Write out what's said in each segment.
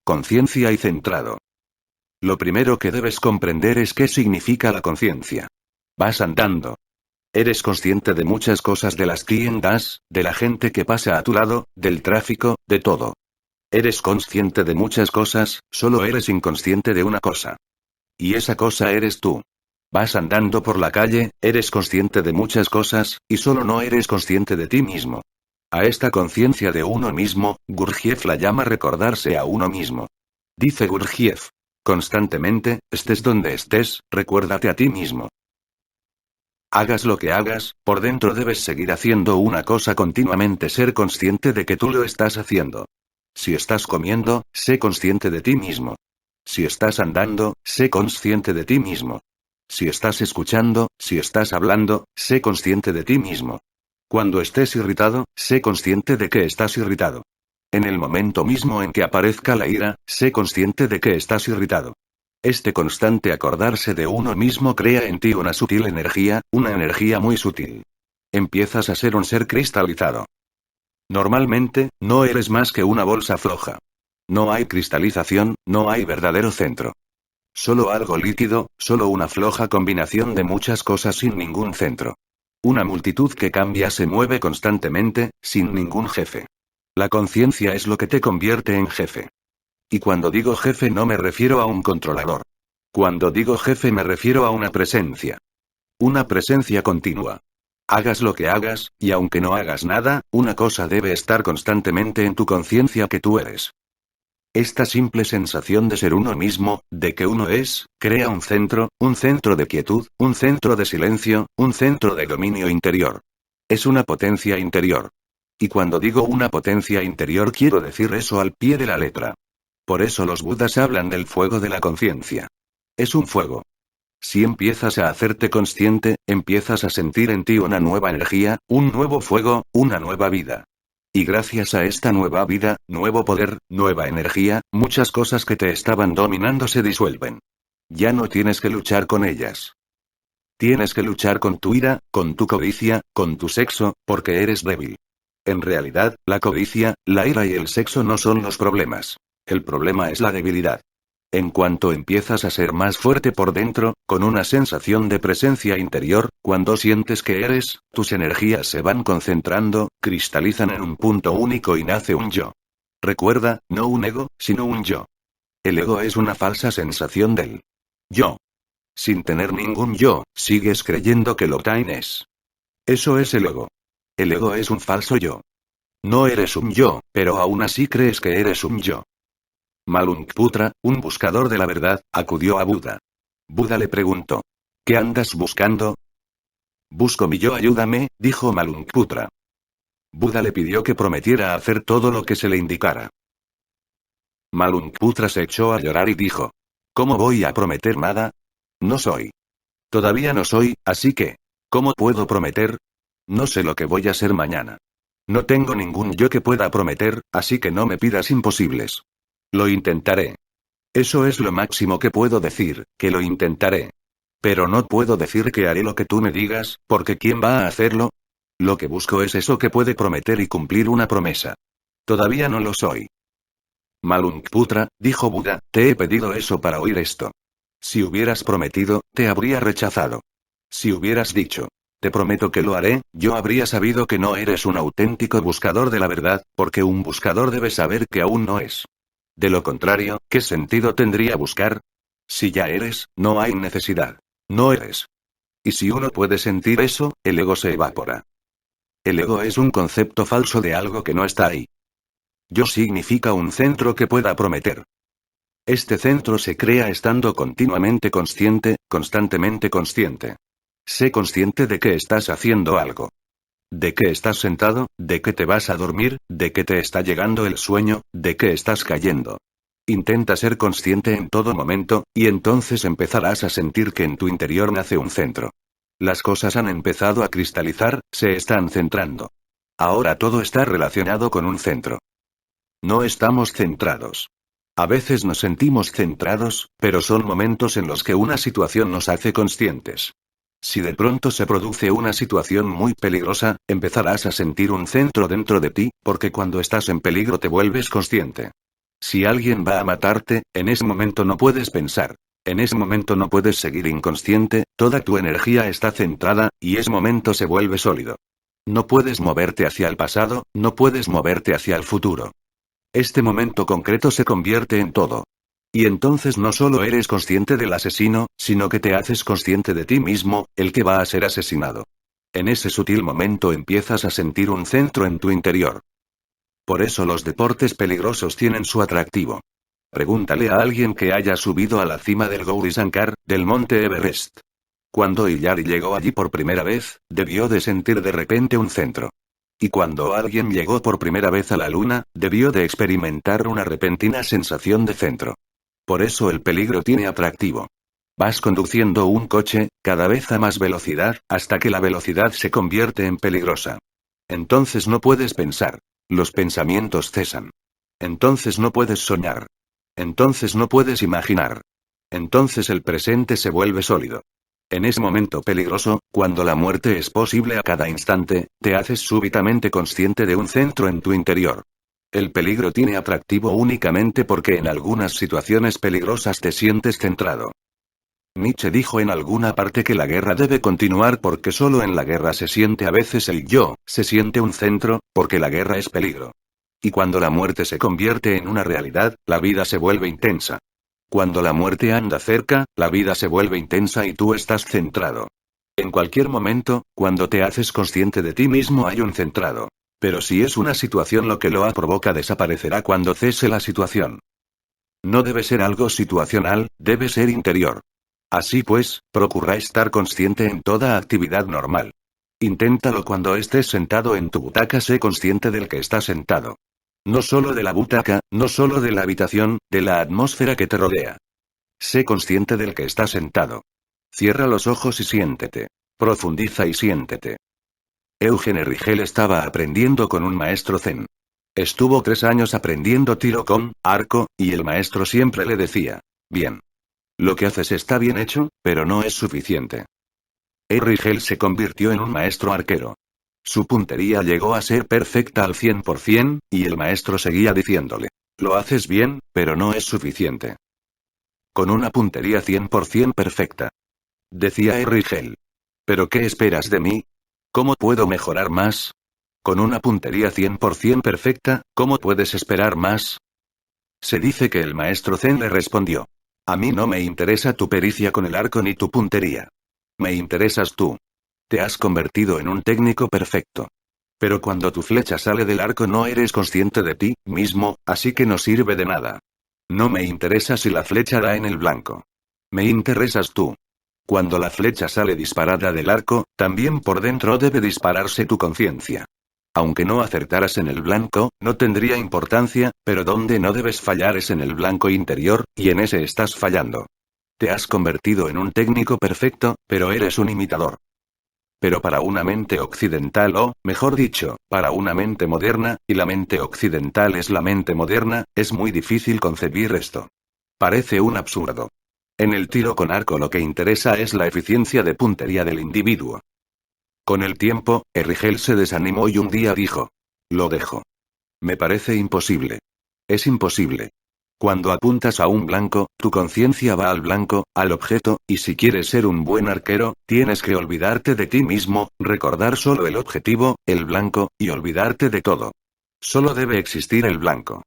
conciencia y centrado. Lo primero que debes comprender es qué significa la conciencia. Vas andando. Eres consciente de muchas cosas de las que andas, de la gente que pasa a tu lado, del tráfico, de todo. Eres consciente de muchas cosas, solo eres inconsciente de una cosa. Y esa cosa eres tú. Vas andando por la calle, eres consciente de muchas cosas, y solo no eres consciente de ti mismo. A esta conciencia de uno mismo, Gurdjieff la llama recordarse a uno mismo. Dice Gurdjieff. Constantemente, estés donde estés, recuérdate a ti mismo. Hagas lo que hagas, por dentro debes seguir haciendo una cosa continuamente, ser consciente de que tú lo estás haciendo. Si estás comiendo, sé consciente de ti mismo. Si estás andando, sé consciente de ti mismo. Si estás escuchando, si estás hablando, sé consciente de ti mismo. Cuando estés irritado, sé consciente de que estás irritado. En el momento mismo en que aparezca la ira, sé consciente de que estás irritado. Este constante acordarse de uno mismo crea en ti una sutil energía, una energía muy sutil. Empiezas a ser un ser cristalizado. Normalmente, no eres más que una bolsa floja. No hay cristalización, no hay verdadero centro. Solo algo líquido, solo una floja combinación de muchas cosas sin ningún centro. Una multitud que cambia se mueve constantemente, sin ningún jefe. La conciencia es lo que te convierte en jefe. Y cuando digo jefe no me refiero a un controlador. Cuando digo jefe me refiero a una presencia. Una presencia continua. Hagas lo que hagas, y aunque no hagas nada, una cosa debe estar constantemente en tu conciencia que tú eres. Esta simple sensación de ser uno mismo, de que uno es, crea un centro de quietud, un centro de silencio, un centro de dominio interior. Es una potencia interior. Y cuando digo una potencia interior quiero decir eso al pie de la letra. Por eso los budas hablan del fuego de la conciencia. Es un fuego. Si empiezas a hacerte consciente, empiezas a sentir en ti una nueva energía, un nuevo fuego, una nueva vida. Y gracias a esta nueva vida, nuevo poder, nueva energía, muchas cosas que te estaban dominando se disuelven. Ya no tienes que luchar con ellas. Tienes que luchar con tu ira, con tu codicia, con tu sexo, porque eres débil. En realidad, la codicia, la ira y el sexo no son los problemas. El problema es la debilidad. En cuanto empiezas a ser más fuerte por dentro, con una sensación de presencia interior, cuando sientes que eres, tus energías se van concentrando, cristalizan en un punto único y nace un yo. Recuerda, no un ego, sino un yo. El ego es una falsa sensación del yo. Sin tener ningún yo, sigues creyendo que lo tienes. Eso es el ego. El ego es un falso yo. No eres un yo, pero aún así crees que eres un yo. Malunksputra, un buscador de la verdad, acudió a Buda. Buda le preguntó: ¿qué andas buscando? Busco mi yo, ayúdame, dijo Malunksputra. Buda le pidió que prometiera hacer todo lo que se le indicara. Malunksputra se echó a llorar y dijo: ¿cómo voy a prometer nada? No soy. Todavía no soy, así que, ¿cómo puedo prometer? No sé lo que voy a ser mañana. No tengo ningún yo que pueda prometer, así que no me pidas imposibles. Lo intentaré. Eso es lo máximo que puedo decir, que lo intentaré. Pero no puedo decir que haré lo que tú me digas, porque ¿quién va a hacerlo? Lo que busco es eso que puede prometer y cumplir una promesa. Todavía no lo soy. Malunksputra, dijo Buda, te he pedido eso para oír esto. Si hubieras prometido, te habría rechazado. Si hubieras dicho: te prometo que lo haré, yo habría sabido que no eres un auténtico buscador de la verdad, porque un buscador debe saber que aún no es. De lo contrario, ¿qué sentido tendría buscar? Si ya eres, no hay necesidad. No eres. Y si uno puede sentir eso, el ego se evapora. El ego es un concepto falso de algo que no está ahí. Yo significa un centro que pueda prometer. Este centro se crea estando continuamente consciente, constantemente consciente. Sé consciente de que estás haciendo algo. De que estás sentado, de que te vas a dormir, de que te está llegando el sueño, de que estás cayendo. Intenta ser consciente en todo momento, y entonces empezarás a sentir que en tu interior nace un centro. Las cosas han empezado a cristalizar, se están centrando. Ahora todo está relacionado con un centro. No estamos centrados. A veces nos sentimos centrados, pero son momentos en los que una situación nos hace conscientes. Si de pronto se produce una situación muy peligrosa, empezarás a sentir un centro dentro de ti, porque cuando estás en peligro te vuelves consciente. Si alguien va a matarte, en ese momento no puedes pensar. En ese momento no puedes seguir inconsciente, toda tu energía está centrada, y ese momento se vuelve sólido. No puedes moverte hacia el pasado, no puedes moverte hacia el futuro. Este momento concreto se convierte en todo. Y entonces no solo eres consciente del asesino, sino que te haces consciente de ti mismo, el que va a ser asesinado. En ese sutil momento empiezas a sentir un centro en tu interior. Por eso los deportes peligrosos tienen su atractivo. Pregúntale a alguien que haya subido a la cima del Gaurisankar, del monte Everest. Cuando Hillary llegó allí por primera vez, debió de sentir de repente un centro. Y cuando alguien llegó por primera vez a la luna, debió de experimentar una repentina sensación de centro. Por eso el peligro tiene atractivo. Vas conduciendo un coche, cada vez a más velocidad, hasta que la velocidad se convierte en peligrosa. Entonces no puedes pensar. Los pensamientos cesan. Entonces no puedes soñar. Entonces no puedes imaginar. Entonces el presente se vuelve sólido. En ese momento peligroso, cuando la muerte es posible a cada instante, te haces súbitamente consciente de un centro en tu interior. El peligro tiene atractivo únicamente porque en algunas situaciones peligrosas te sientes centrado. Nietzsche dijo en alguna parte que la guerra debe continuar porque solo en la guerra se siente a veces el yo, se siente un centro, porque la guerra es peligro. Y cuando la muerte se convierte en una realidad, la vida se vuelve intensa. Cuando la muerte anda cerca, la vida se vuelve intensa y tú estás centrado. En cualquier momento, cuando te haces consciente de ti mismo hay un centrado. Pero si es una situación lo que lo provoca desaparecerá cuando cese la situación. No debe ser algo situacional, debe ser interior. Así pues, procura estar consciente en toda actividad normal. Inténtalo cuando estés sentado en tu butaca, sé consciente del que está sentado. No solo de la butaca, no solo de la habitación, de la atmósfera que te rodea. Sé consciente del que está sentado. Cierra los ojos y siéntete. Profundiza y siéntete. Eugene Rigel estaba aprendiendo con un maestro zen. Estuvo 3 años aprendiendo tiro con arco, y el maestro siempre le decía: bien. Lo que haces está bien hecho, pero no es suficiente. Rigel se convirtió en un maestro arquero. Su puntería llegó a ser perfecta al 100%, y el maestro seguía diciéndole: lo haces bien, pero no es suficiente. Con una puntería 100% perfecta. Decía Rigel. ¿Pero qué esperas de mí? ¿Cómo puedo mejorar más? Con una puntería 100% perfecta, ¿cómo puedes esperar más? Se dice que el maestro zen le respondió: a mí no me interesa tu pericia con el arco ni tu puntería. Me interesas tú. Te has convertido en un técnico perfecto. Pero cuando tu flecha sale del arco no eres consciente de ti mismo, así que no sirve de nada. No me interesa si la flecha da en el blanco. Me interesas tú. Cuando la flecha sale disparada del arco, también por dentro debe dispararse tu conciencia. Aunque no acertaras en el blanco, no tendría importancia, pero donde no debes fallar es en el blanco interior, y en ese estás fallando. Te has convertido en un técnico perfecto, pero eres un imitador. Pero para una mente occidental o, mejor dicho, para una mente moderna, y la mente occidental es la mente moderna, es muy difícil concebir esto. Parece un absurdo. En el tiro con arco lo que interesa es la eficiencia de puntería del individuo. Con el tiempo, Rigel se desanimó y un día dijo: lo dejo. Me parece imposible. Es imposible. Cuando apuntas a un blanco, tu conciencia va al blanco, al objeto, y si quieres ser un buen arquero, tienes que olvidarte de ti mismo, recordar solo el objetivo, el blanco, y olvidarte de todo. Solo debe existir el blanco.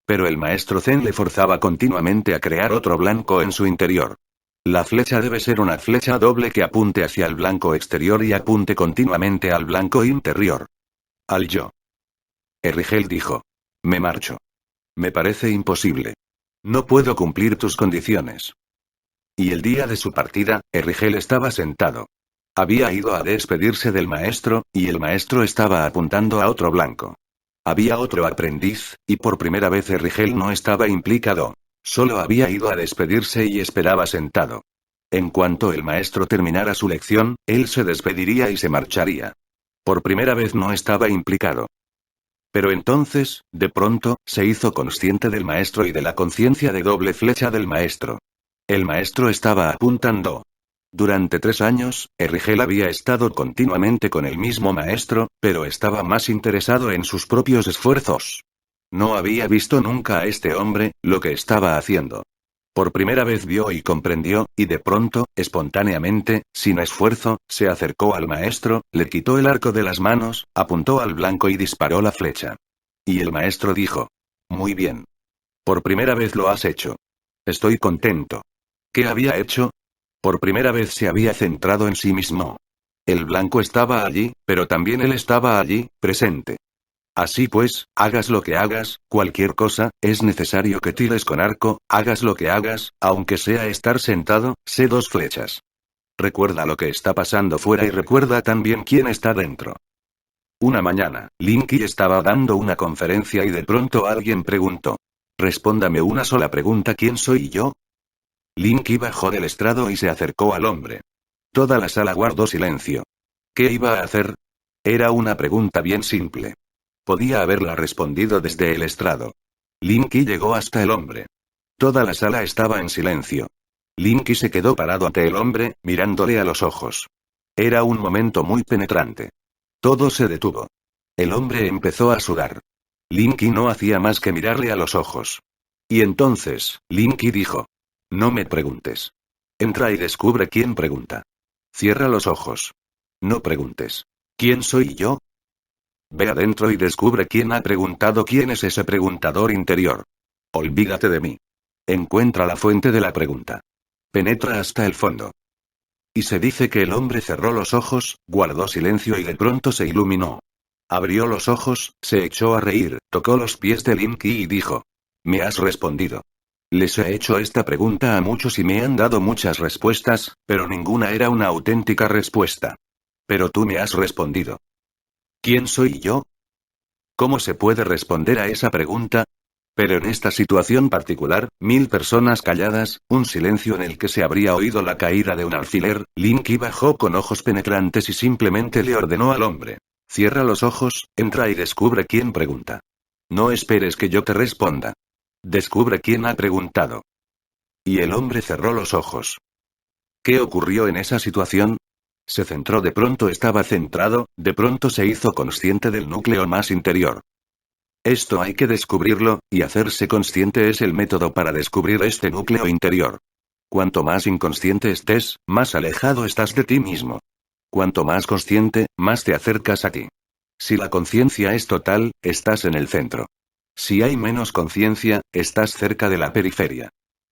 Pero el maestro zen le forzaba continuamente a crear otro blanco en su interior. La flecha debe ser una flecha doble que apunte hacia el blanco exterior y apunte continuamente al blanco interior. Al yo. Rigel dijo: me marcho. Me parece imposible. No puedo cumplir tus condiciones. Y el día de su partida, Rigel estaba sentado. Había ido a despedirse del maestro, y el maestro estaba apuntando a otro blanco. Había otro aprendiz, y por primera vez Rigel no estaba implicado. Solo había ido a despedirse y esperaba sentado. En cuanto el maestro terminara su lección, él se despediría y se marcharía. Por primera vez no estaba implicado. Pero entonces, de pronto, se hizo consciente del maestro y de la conciencia de doble flecha del maestro. El maestro estaba apuntando. Durante 3 años, Rigel había estado continuamente con el mismo maestro, pero estaba más interesado en sus propios esfuerzos. No había visto nunca a este hombre, lo que estaba haciendo. Por primera vez vio y comprendió, y de pronto, espontáneamente, sin esfuerzo, se acercó al maestro, le quitó el arco de las manos, apuntó al blanco y disparó la flecha. Y el maestro dijo: muy bien. Por primera vez lo has hecho. Estoy contento. ¿Qué había hecho? Por primera vez se había centrado en sí mismo. El blanco estaba allí, pero también él estaba allí, presente. Así pues, hagas lo que hagas, cualquier cosa, es necesario que tires con arco, hagas lo que hagas, aunque sea estar sentado, sé dos flechas. Recuerda lo que está pasando fuera y recuerda también quién está dentro. Una mañana, Linky estaba dando una conferencia y de pronto alguien preguntó: respóndame una sola pregunta, ¿quién soy yo? Linky bajó del estrado y se acercó al hombre. Toda la sala guardó silencio. ¿Qué iba a hacer? Era una pregunta bien simple. Podía haberla respondido desde el estrado. Linky llegó hasta el hombre. Toda la sala estaba en silencio. Linky se quedó parado ante el hombre, mirándole a los ojos. Era un momento muy penetrante. Todo se detuvo. El hombre empezó a sudar. Linky no hacía más que mirarle a los ojos. Y entonces, Linky dijo: no me preguntes. Entra y descubre quién pregunta. Cierra los ojos. No preguntes. ¿Quién soy yo? Ve adentro y descubre quién ha preguntado, quién es ese preguntador interior. Olvídate de mí. Encuentra la fuente de la pregunta. Penetra hasta el fondo. Y se dice que el hombre cerró los ojos, guardó silencio y de pronto se iluminó. Abrió los ojos, se echó a reír, tocó los pies de Linky y dijo: me has respondido. Les he hecho esta pregunta a muchos y me han dado muchas respuestas, pero ninguna era una auténtica respuesta. Pero tú me has respondido. ¿Quién soy yo? ¿Cómo se puede responder a esa pregunta? Pero en esta situación particular, 1000 personas calladas, un silencio en el que se habría oído la caída de un alfiler, Linky bajó con ojos penetrantes y simplemente le ordenó al hombre: cierra los ojos, entra y descubre quién pregunta. No esperes que yo te responda. Descubre quién ha preguntado. Y el hombre cerró los ojos. ¿Qué ocurrió en esa situación? Se centró, de pronto estaba centrado, de pronto se hizo consciente del núcleo más interior. Esto hay que descubrirlo, y hacerse consciente es el método para descubrir este núcleo interior. Cuanto más inconsciente estés, más alejado estás de ti mismo. Cuanto más consciente, más te acercas a ti. Si la conciencia es total, estás en el centro. Si hay menos conciencia, estás cerca de la periferia.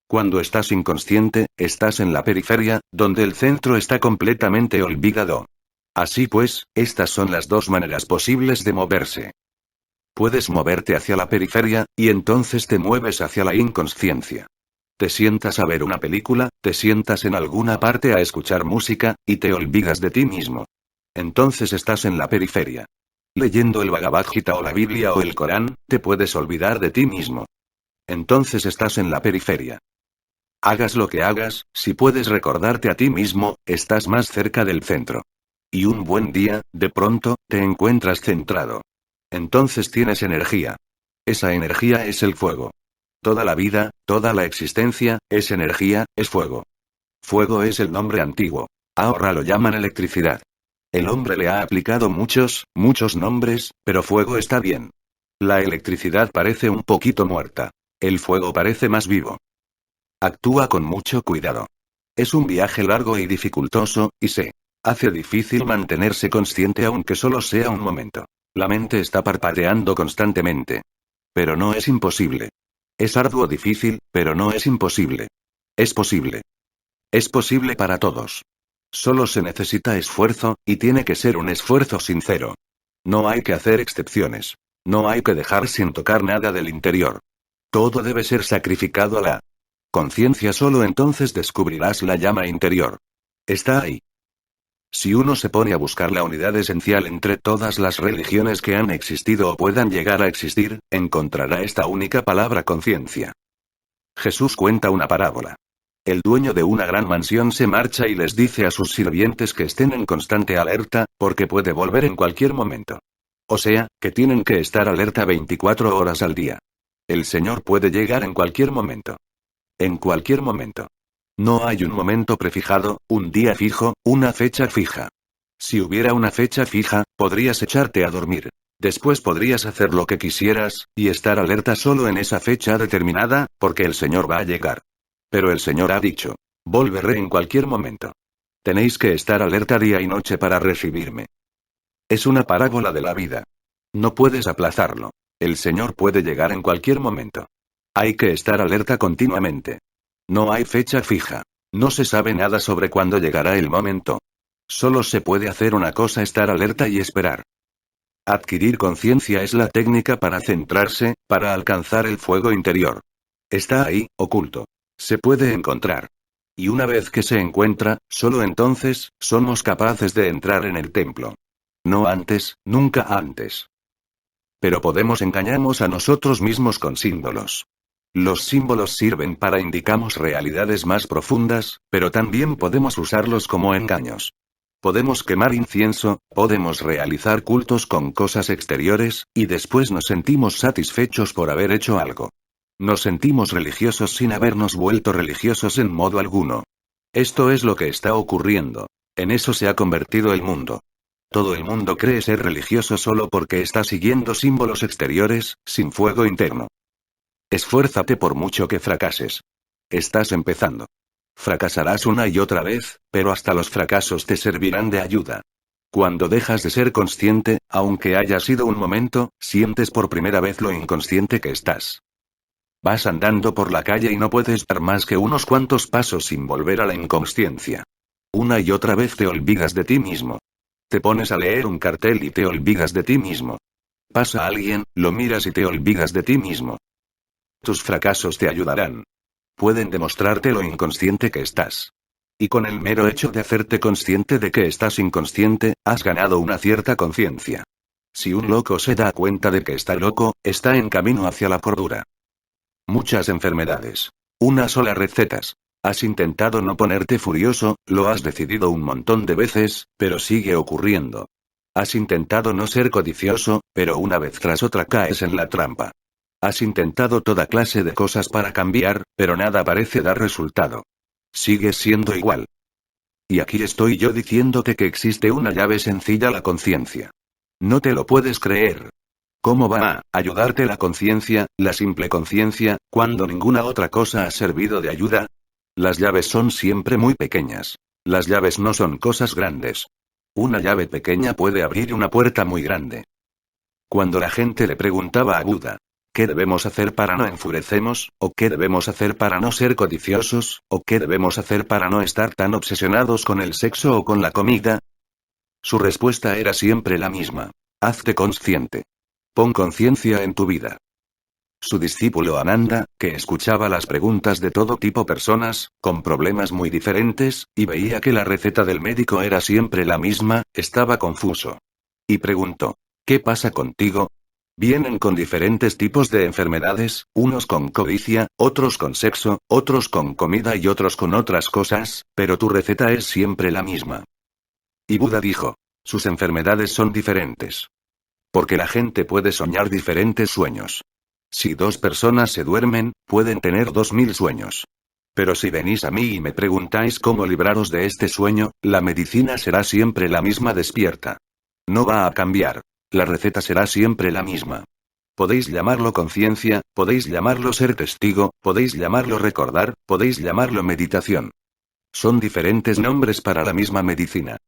Cuando estás inconsciente, estás en la periferia, donde el centro está completamente olvidado. Así pues, estas son las dos maneras posibles de moverse. Puedes moverte hacia la periferia, y entonces te mueves hacia la inconsciencia. Te sientas a ver una película, te sientas en alguna parte a escuchar música, y te olvidas de ti mismo. Entonces estás en la periferia. Leyendo el Bhagavad Gita o la Biblia o el Corán, te puedes olvidar de ti mismo. Entonces estás en la periferia. Hagas lo que hagas, si puedes recordarte a ti mismo, estás más cerca del centro. Y un buen día, de pronto, te encuentras centrado. Entonces tienes energía. Esa energía es el fuego. Toda la vida, toda la existencia, es energía, es fuego. Fuego es el nombre antiguo. Ahora lo llaman electricidad. El hombre le ha aplicado muchos nombres, pero fuego está bien. La electricidad parece un poquito muerta. El fuego parece más vivo. Actúa con mucho cuidado. Es un viaje largo y dificultoso, y se hace difícil mantenerse consciente aunque solo sea un momento. La mente está parpadeando constantemente. Pero no es imposible. Es arduo, difícil, pero no es imposible. Es posible. Es posible para todos. Solo se necesita esfuerzo, y tiene que ser un esfuerzo sincero. No hay que hacer excepciones. No hay que dejar sin tocar nada del interior. Todo debe ser sacrificado a la conciencia, solo entonces descubrirás la llama interior. Está ahí. Si uno se pone a buscar la unidad esencial entre todas las religiones que han existido o puedan llegar a existir, encontrará esta única palabra: conciencia. Jesús cuenta una parábola. El dueño de una gran mansión se marcha y les dice a sus sirvientes que estén en constante alerta, porque puede volver en cualquier momento. O sea, que tienen que estar alerta 24 horas al día. El Señor puede llegar en cualquier momento. En cualquier momento. No hay un momento prefijado, un día fijo, una fecha fija. Si hubiera una fecha fija, podrías echarte a dormir. Después podrías hacer lo que quisieras, y estar alerta solo en esa fecha determinada, porque el Señor va a llegar. Pero el Señor ha dicho: volveré en cualquier momento. Tenéis que estar alerta día y noche para recibirme. Es una parábola de la vida. No puedes aplazarlo. El Señor puede llegar en cualquier momento. Hay que estar alerta continuamente. No hay fecha fija. No se sabe nada sobre cuándo llegará el momento. Solo se puede hacer una cosa: estar alerta y esperar. Adquirir conciencia es la técnica para centrarse, para alcanzar el fuego interior. Está ahí, oculto. Se puede encontrar. Y una vez que se encuentra, solo entonces, somos capaces de entrar en el templo. No antes, nunca antes. Pero engañarnos a nosotros mismos con símbolos. Los símbolos sirven para indicarnos realidades más profundas, pero también podemos usarlos como engaños. Podemos quemar incienso, podemos realizar cultos con cosas exteriores, y después nos sentimos satisfechos por haber hecho algo. Nos sentimos religiosos sin habernos vuelto religiosos en modo alguno. Esto es lo que está ocurriendo. En eso se ha convertido el mundo. Todo el mundo cree ser religioso solo porque está siguiendo símbolos exteriores, sin fuego interno. Esfuérzate por mucho que fracases. Estás empezando. Fracasarás una y otra vez, pero hasta los fracasos te servirán de ayuda. Cuando dejas de ser consciente, aunque haya sido un momento, sientes por primera vez lo inconsciente que estás. Vas andando por la calle y no puedes dar más que unos cuantos pasos sin volver a la inconsciencia. Una y otra vez te olvidas de ti mismo. Te pones a leer un cartel y te olvidas de ti mismo. Pasa alguien, lo miras y te olvidas de ti mismo. Tus fracasos te ayudarán. Pueden demostrarte lo inconsciente que estás. Y con el mero hecho de hacerte consciente de que estás inconsciente, has ganado una cierta conciencia. Si un loco se da cuenta de que está loco, está en camino hacia la cordura. Muchas enfermedades. Una sola recetas. Has intentado no ponerte furioso, lo has decidido un montón de veces, pero sigue ocurriendo. Has intentado no ser codicioso, pero una vez tras otra caes en la trampa. Has intentado toda clase de cosas para cambiar, pero nada parece dar resultado. Sigues siendo igual. Y aquí estoy yo diciéndote que existe una llave sencilla: la conciencia. No te lo puedes creer. ¿Cómo va a ayudarte la conciencia, la simple conciencia, cuando ninguna otra cosa ha servido de ayuda? Las llaves son siempre muy pequeñas. Las llaves no son cosas grandes. Una llave pequeña puede abrir una puerta muy grande. Cuando la gente le preguntaba a Buda: ¿qué debemos hacer para no enfurecernos? ¿O qué debemos hacer para no ser codiciosos? ¿O qué debemos hacer para no estar tan obsesionados con el sexo o con la comida? Su respuesta era siempre la misma: hazte consciente. Pon conciencia en tu vida. Su discípulo Ananda, que escuchaba las preguntas de todo tipo personas, con problemas muy diferentes, y veía que la receta del médico era siempre la misma, estaba confuso. Y preguntó: ¿qué pasa contigo? Vienen con diferentes tipos de enfermedades, unos con codicia, otros con sexo, otros con comida y otros con otras cosas, pero tu receta es siempre la misma. Y Buda dijo: sus enfermedades son diferentes. Porque la gente puede soñar diferentes sueños. Si 2 personas se duermen, pueden tener 2000 sueños. Pero si venís a mí y me preguntáis cómo libraros de este sueño, la medicina será siempre la misma: despierta. No va a cambiar. La receta será siempre la misma. Podéis llamarlo conciencia, podéis llamarlo ser testigo, podéis llamarlo recordar, podéis llamarlo meditación. Son diferentes nombres para la misma medicina.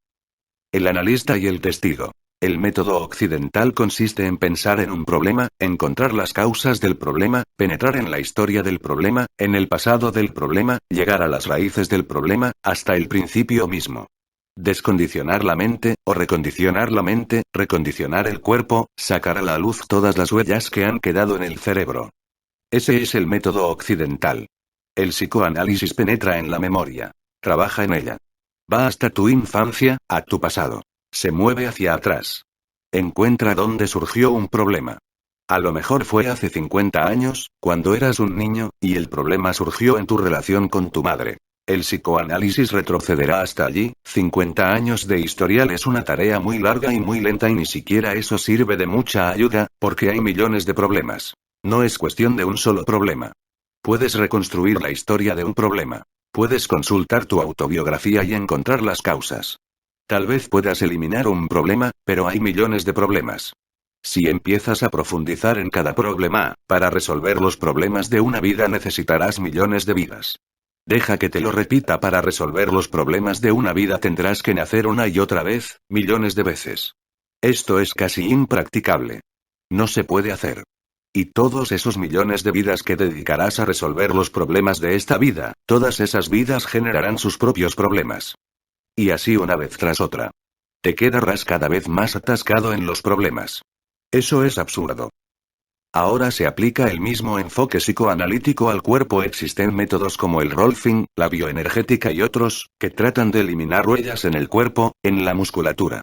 El analista y el testigo. El método occidental consiste en pensar en un problema, encontrar las causas del problema, penetrar en la historia del problema, en el pasado del problema, llegar a las raíces del problema, hasta el principio mismo. Descondicionar la mente, o recondicionar la mente, recondicionar el cuerpo, sacar a la luz todas las huellas que han quedado en el cerebro. Ese es el método occidental. El psicoanálisis penetra en la memoria. Trabaja en ella. Va hasta tu infancia, a tu pasado. Se mueve hacia atrás. Encuentra dónde surgió un problema. A lo mejor fue hace 50 años, cuando eras un niño, y el problema surgió en tu relación con tu madre. El psicoanálisis retrocederá hasta allí. 50 años de historial es una tarea muy larga y muy lenta, y ni siquiera eso sirve de mucha ayuda, porque hay millones de problemas. No es cuestión de un solo problema. Puedes reconstruir la historia de un problema. Puedes consultar tu autobiografía y encontrar las causas. Tal vez puedas eliminar un problema, pero hay millones de problemas. Si empiezas a profundizar en cada problema, para resolver los problemas de una vida necesitarás millones de vidas. Deja que te lo repita, para resolver los problemas de una vida tendrás que nacer una y otra vez, millones de veces. Esto es casi impracticable. No se puede hacer. Y todos esos millones de vidas que dedicarás a resolver los problemas de esta vida, todas esas vidas generarán sus propios problemas. Y así una vez tras otra. Te quedarás cada vez más atascado en los problemas. Eso es absurdo. Ahora se aplica el mismo enfoque psicoanalítico al cuerpo. Existen métodos como el rolfing, la bioenergética y otros, que tratan de eliminar huellas en el cuerpo, en la musculatura.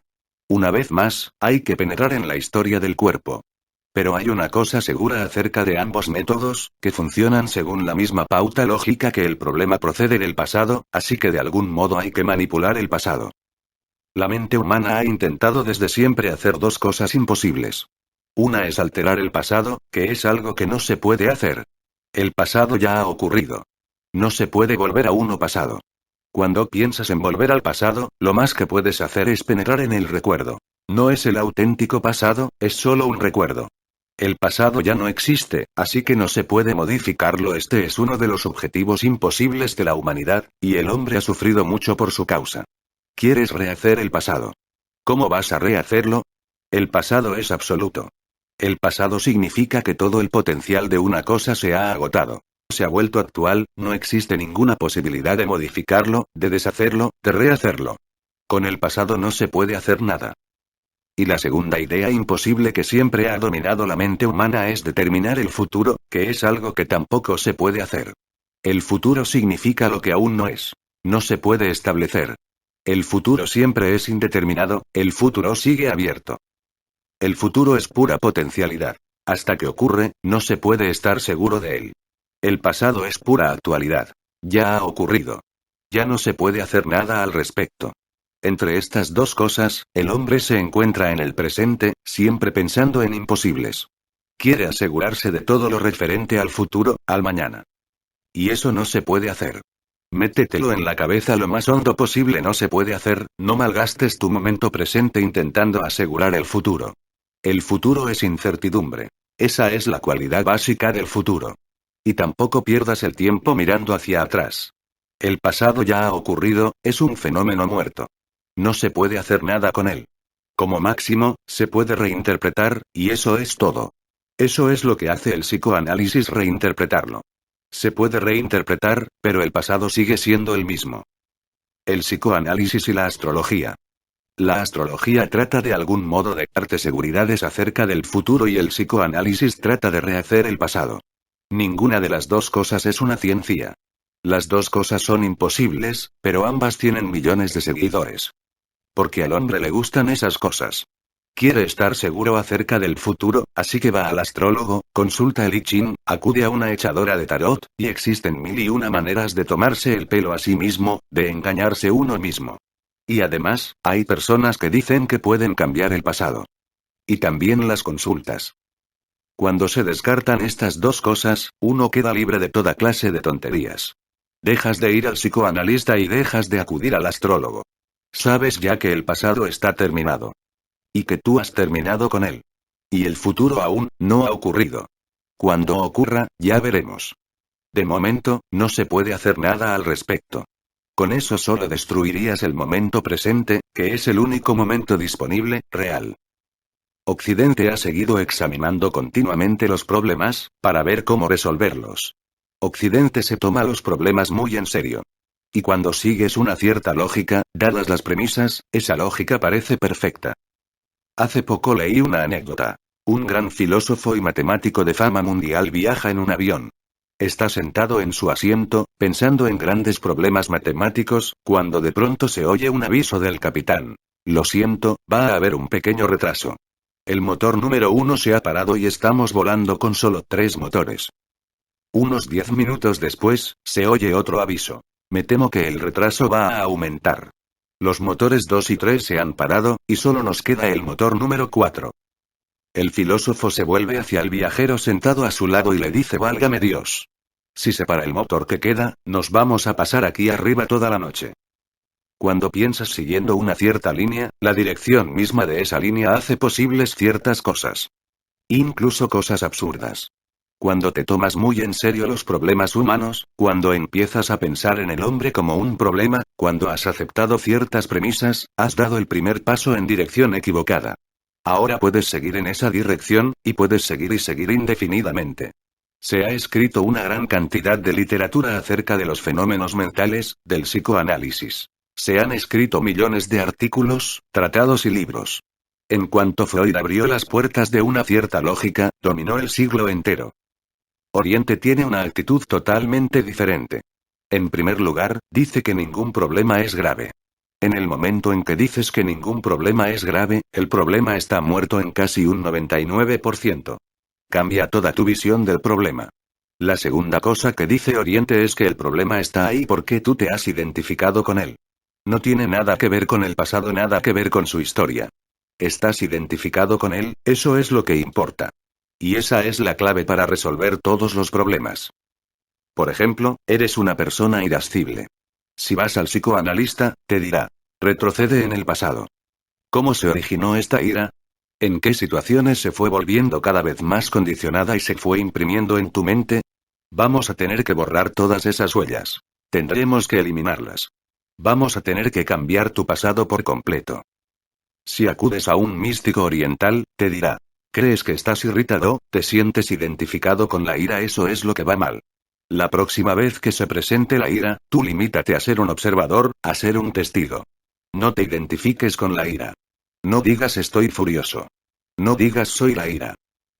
Una vez más, hay que penetrar en la historia del cuerpo. Pero hay una cosa segura acerca de ambos métodos, que funcionan según la misma pauta lógica, que el problema procede del pasado, así que de algún modo hay que manipular el pasado. La mente humana ha intentado desde siempre hacer dos cosas imposibles. Una es alterar el pasado, que es algo que no se puede hacer. El pasado ya ha ocurrido. No se puede volver a uno pasado. Cuando piensas en volver al pasado, lo más que puedes hacer es penetrar en el recuerdo. No es el auténtico pasado, es solo un recuerdo. El pasado ya no existe, así que no se puede modificarlo. Este es uno de los objetivos imposibles de la humanidad, y el hombre ha sufrido mucho por su causa. ¿Quieres rehacer el pasado? ¿Cómo vas a rehacerlo? El pasado es absoluto. El pasado significa que todo el potencial de una cosa se ha agotado. Se ha vuelto actual, no existe ninguna posibilidad de modificarlo, de deshacerlo, de rehacerlo. Con el pasado no se puede hacer nada. Y la segunda idea imposible que siempre ha dominado la mente humana es determinar el futuro, que es algo que tampoco se puede hacer. El futuro significa lo que aún no es. No se puede establecer. El futuro siempre es indeterminado, el futuro sigue abierto. El futuro es pura potencialidad. Hasta que ocurre, no se puede estar seguro de él. El pasado es pura actualidad. Ya ha ocurrido. Ya no se puede hacer nada al respecto. Entre estas dos cosas, el hombre se encuentra en el presente, siempre pensando en imposibles. Quiere asegurarse de todo lo referente al futuro, al mañana. Y eso no se puede hacer. Métetelo en la cabeza lo más hondo posible, no se puede hacer, no malgastes tu momento presente intentando asegurar el futuro. El futuro es incertidumbre. Esa es la cualidad básica del futuro. Y tampoco pierdas el tiempo mirando hacia atrás. El pasado ya ha ocurrido, es un fenómeno muerto. No se puede hacer nada con él. Como máximo, se puede reinterpretar, y eso es todo. Eso es lo que hace el psicoanálisis, reinterpretarlo. Se puede reinterpretar, pero el pasado sigue siendo el mismo. El psicoanálisis y la astrología. La astrología trata de algún modo de darte seguridades acerca del futuro y el psicoanálisis trata de rehacer el pasado. Ninguna de las dos cosas es una ciencia. Las dos cosas son imposibles, pero ambas tienen millones de seguidores. Porque al hombre le gustan esas cosas. Quiere estar seguro acerca del futuro, así que va al astrólogo, consulta el I Ching, acude a una echadora de tarot, y existen mil y una maneras de tomarse el pelo a sí mismo, de engañarse uno mismo. Y además, hay personas que dicen que pueden cambiar el pasado. Y también las consultas. Cuando se descartan estas dos cosas, uno queda libre de toda clase de tonterías. Dejas de ir al psicoanalista y dejas de acudir al astrólogo. Sabes ya que el pasado está terminado. Y que tú has terminado con él. Y el futuro aún no ha ocurrido. Cuando ocurra, ya veremos. De momento, no se puede hacer nada al respecto. Con eso solo destruirías el momento presente, que es el único momento disponible, real. Occidente ha seguido examinando continuamente los problemas, para ver cómo resolverlos. Occidente se toma los problemas muy en serio. Y cuando sigues una cierta lógica, dadas las premisas, esa lógica parece perfecta. Hace poco leí una anécdota. Un gran filósofo y matemático de fama mundial viaja en un avión. Está sentado en su asiento, pensando en grandes problemas matemáticos, cuando de pronto se oye un aviso del capitán. Lo siento, va a haber un pequeño retraso. El motor número 1 se ha parado y estamos volando con solo 3 motores. Unos 10 minutos después, se oye otro aviso. Me temo que el retraso va a aumentar. Los motores 2 y 3 se han parado, y solo nos queda el motor número 4. El filósofo se vuelve hacia el viajero sentado a su lado y le dice: válgame Dios. Si se para el motor que queda, nos vamos a pasar aquí arriba toda la noche. Cuando piensas siguiendo una cierta línea, la dirección misma de esa línea hace posibles ciertas cosas. Incluso cosas absurdas. Cuando te tomas muy en serio los problemas humanos, cuando empiezas a pensar en el hombre como un problema, cuando has aceptado ciertas premisas, has dado el primer paso en dirección equivocada. Ahora puedes seguir en esa dirección, y puedes seguir y seguir indefinidamente. Se ha escrito una gran cantidad de literatura acerca de los fenómenos mentales, del psicoanálisis. Se han escrito millones de artículos, tratados y libros. En cuanto Freud abrió las puertas de una cierta lógica, dominó el siglo entero. Oriente tiene una actitud totalmente diferente. En primer lugar, dice que ningún problema es grave. En el momento en que dices que ningún problema es grave, el problema está muerto en casi un 99%. Cambia toda tu visión del problema. La segunda cosa que dice Oriente es que el problema está ahí porque tú te has identificado con él. No tiene nada que ver con el pasado, nada que ver con su historia. Estás identificado con él, eso es lo que importa. Y esa es la clave para resolver todos los problemas. Por ejemplo, eres una persona irascible. Si vas al psicoanalista, te dirá, retrocede en el pasado. ¿Cómo se originó esta ira? ¿En qué situaciones se fue volviendo cada vez más condicionada y se fue imprimiendo en tu mente? Vamos a tener que borrar todas esas huellas. Tendremos que eliminarlas. Vamos a tener que cambiar tu pasado por completo. Si acudes a un místico oriental, te dirá, ¿crees que estás irritado? ¿Te sientes identificado con la ira? Eso es lo que va mal. La próxima vez que se presente la ira, tú limítate a ser un observador, a ser un testigo. No te identifiques con la ira. No digas estoy furioso. No digas soy la ira.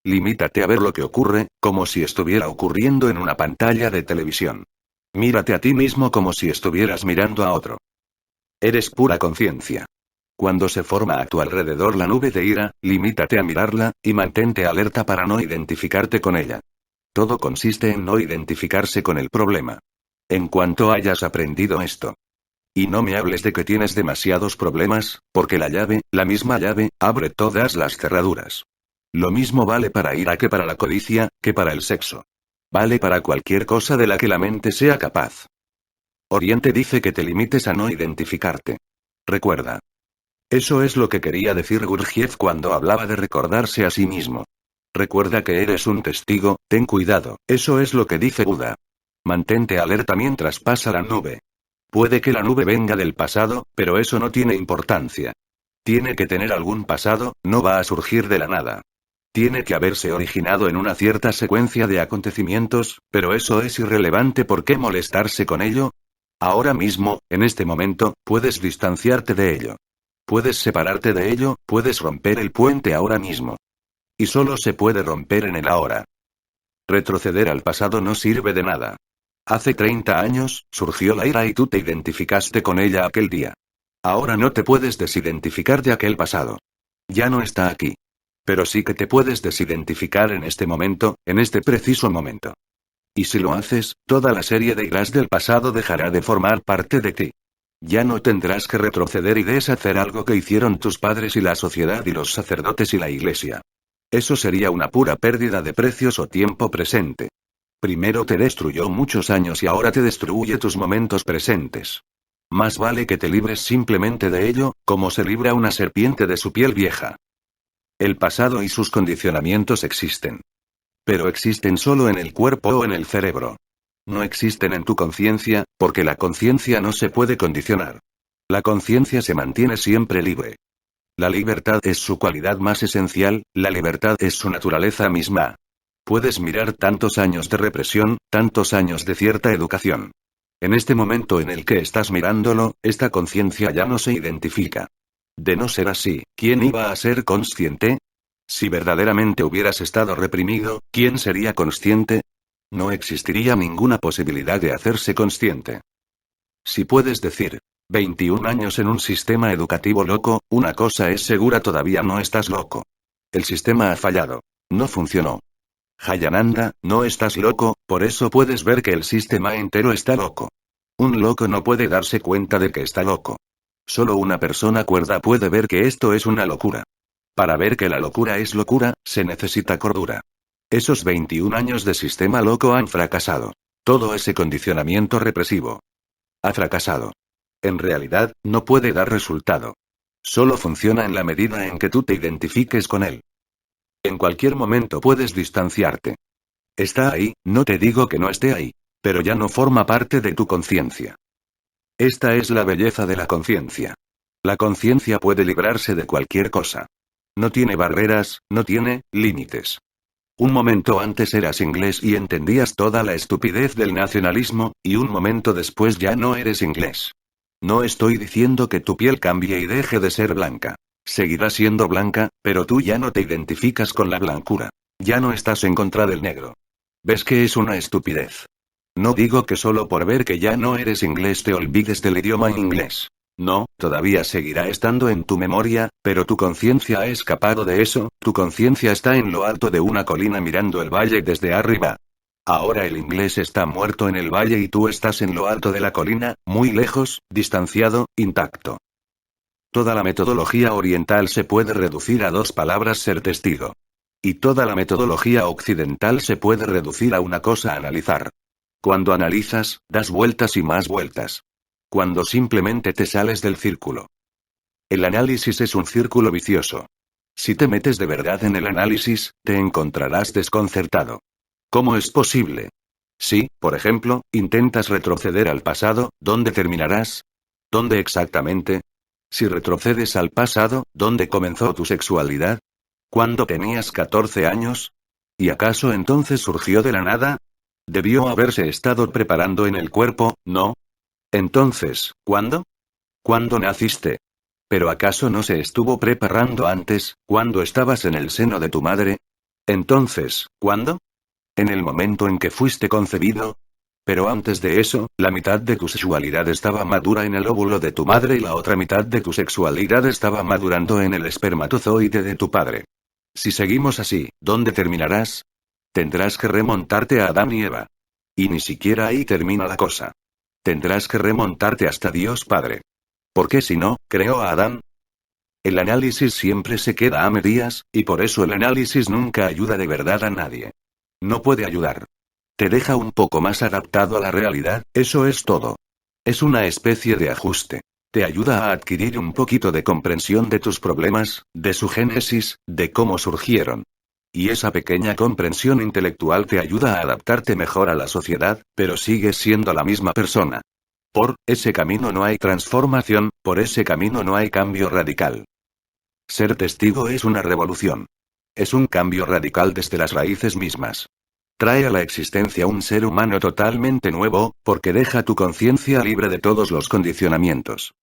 Limítate a ver lo que ocurre, como si estuviera ocurriendo en una pantalla de televisión. Mírate a ti mismo como si estuvieras mirando a otro. Eres pura conciencia. Cuando se forma a tu alrededor la nube de ira, limítate a mirarla, y mantente alerta para no identificarte con ella. Todo consiste en no identificarse con el problema. En cuanto hayas aprendido esto. Y no me hables de que tienes demasiados problemas, porque la llave, la misma llave, abre todas las cerraduras. Lo mismo vale para ira que para la codicia, que para el sexo. Vale para cualquier cosa de la que la mente sea capaz. Oriente dice que te limites a no identificarte. Recuerda. Eso es lo que quería decir Gurdjieff cuando hablaba de recordarse a sí mismo. Recuerda que eres un testigo, ten cuidado, eso es lo que dice Buda. Mantente alerta mientras pasa la nube. Puede que la nube venga del pasado, pero eso no tiene importancia. Tiene que tener algún pasado, no va a surgir de la nada. Tiene que haberse originado en una cierta secuencia de acontecimientos, pero eso es irrelevante. ¿Por qué molestarse con ello? Ahora mismo, en este momento, puedes distanciarte de ello. Puedes separarte de ello, puedes romper el puente ahora mismo. Y solo se puede romper en el ahora. Retroceder al pasado no sirve de nada. Hace 30 años, surgió la ira y tú te identificaste con ella aquel día. Ahora no te puedes desidentificar de aquel pasado. Ya no está aquí. Pero sí que te puedes desidentificar en este momento, en este preciso momento. Y si lo haces, toda la serie de iras del pasado dejará de formar parte de ti. Ya no tendrás que retroceder y deshacer algo que hicieron tus padres y la sociedad y los sacerdotes y la iglesia. Eso sería una pura pérdida de precioso tiempo presente. Primero te destruyó muchos años y ahora te destruye tus momentos presentes. Más vale que te libres simplemente de ello, como se libra una serpiente de su piel vieja. El pasado y sus condicionamientos existen. Pero existen solo en el cuerpo o en el cerebro. No existen en tu conciencia, porque la conciencia no se puede condicionar. La conciencia se mantiene siempre libre. La libertad es su cualidad más esencial, la libertad es su naturaleza misma. Puedes mirar tantos años de represión, tantos años de cierta educación. En este momento en el que estás mirándolo, esta conciencia ya no se identifica. De no ser así, ¿quién iba a ser consciente? Si verdaderamente hubieras estado reprimido, ¿quién sería consciente? No existiría ninguna posibilidad de hacerse consciente. Si puedes decir, 21 años en un sistema educativo loco, una cosa es segura, todavía no estás loco. El sistema ha fallado. No funcionó. Jayananda, no estás loco, por eso puedes ver que el sistema entero está loco. Un loco no puede darse cuenta de que está loco. Solo una persona cuerda puede ver que esto es una locura. Para ver que la locura es locura, se necesita cordura. Esos 21 años de sistema loco han fracasado. Todo ese condicionamiento represivo ha fracasado. En realidad, no puede dar resultado. Solo funciona en la medida en que tú te identifiques con él. En cualquier momento puedes distanciarte. Está ahí, no te digo que no esté ahí, pero ya no forma parte de tu conciencia. Esta es la belleza de la conciencia. La conciencia puede librarse de cualquier cosa. No tiene barreras, no tiene límites. Un momento antes eras inglés y entendías toda la estupidez del nacionalismo, y un momento después ya no eres inglés. No estoy diciendo que tu piel cambie y deje de ser blanca. Seguirá siendo blanca, pero tú ya no te identificas con la blancura. Ya no estás en contra del negro. ¿Ves que es una estupidez? No digo que solo por ver que ya no eres inglés te olvides del idioma inglés. No, todavía seguirá estando en tu memoria, pero tu conciencia ha escapado de eso, tu conciencia está en lo alto de una colina mirando el valle desde arriba. Ahora el inglés está muerto en el valle y tú estás en lo alto de la colina, muy lejos, distanciado, intacto. Toda la metodología oriental se puede reducir a dos palabras: ser testigo. Y toda la metodología occidental se puede reducir a una cosa: analizar. Cuando analizas, das vueltas y más vueltas. Cuando simplemente te sales del círculo. El análisis es un círculo vicioso. Si te metes de verdad en el análisis, te encontrarás desconcertado. ¿Cómo es posible? Si, por ejemplo, intentas retroceder al pasado, ¿dónde terminarás? ¿Dónde exactamente? Si retrocedes al pasado, ¿dónde comenzó tu sexualidad? ¿Cuándo tenías 14 años? ¿Y acaso entonces surgió de la nada? Debió haberse estado preparando en el cuerpo, ¿no? Entonces, ¿cuándo? ¿Cuándo naciste? ¿Pero acaso no se estuvo preparando antes, cuando estabas en el seno de tu madre? Entonces, ¿cuándo? ¿En el momento en que fuiste concebido? Pero antes de eso, la mitad de tu sexualidad estaba madura en el óvulo de tu madre y la otra mitad de tu sexualidad estaba madurando en el espermatozoide de tu padre. Si seguimos así, ¿dónde terminarás? Tendrás que remontarte a Adán y Eva. Y ni siquiera ahí termina la cosa. Tendrás que remontarte hasta Dios Padre. ¿Por qué si no, creó a Adán? El análisis siempre se queda a medias, y por eso el análisis nunca ayuda de verdad a nadie. No puede ayudar. Te deja un poco más adaptado a la realidad, eso es todo. Es una especie de ajuste. Te ayuda a adquirir un poquito de comprensión de tus problemas, de su génesis, de cómo surgieron. Y esa pequeña comprensión intelectual te ayuda a adaptarte mejor a la sociedad, pero sigues siendo la misma persona. Por ese camino no hay transformación, por ese camino no hay cambio radical. Ser testigo es una revolución. Es un cambio radical desde las raíces mismas. Trae a la existencia un ser humano totalmente nuevo, porque deja tu conciencia libre de todos los condicionamientos.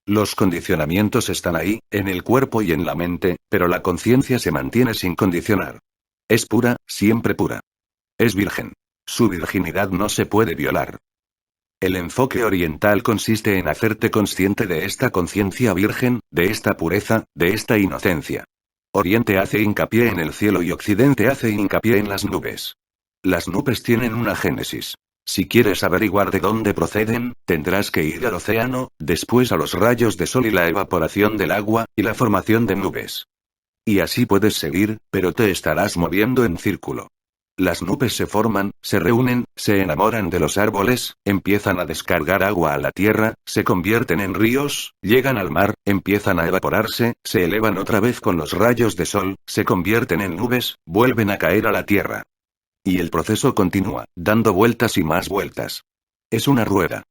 Los condicionamientos están ahí, en el cuerpo y en la mente, pero la conciencia se mantiene sin condicionar. Es pura, siempre pura. Es virgen. Su virginidad no se puede violar. El enfoque oriental consiste en hacerte consciente de esta conciencia virgen, de esta pureza, de esta inocencia. Oriente hace hincapié en el cielo y Occidente hace hincapié en las nubes. Las nubes tienen una génesis. Si quieres averiguar de dónde proceden, tendrás que ir al océano, después a los rayos de sol y la evaporación del agua, y la formación de nubes. Y así puedes seguir, pero te estarás moviendo en círculo. Las nubes se forman, se reúnen, se enamoran de los árboles, empiezan a descargar agua a la tierra, se convierten en ríos, llegan al mar, empiezan a evaporarse, se elevan otra vez con los rayos de sol, se convierten en nubes, vuelven a caer a la tierra. Y el proceso continúa, dando vueltas y más vueltas. Es una rueda.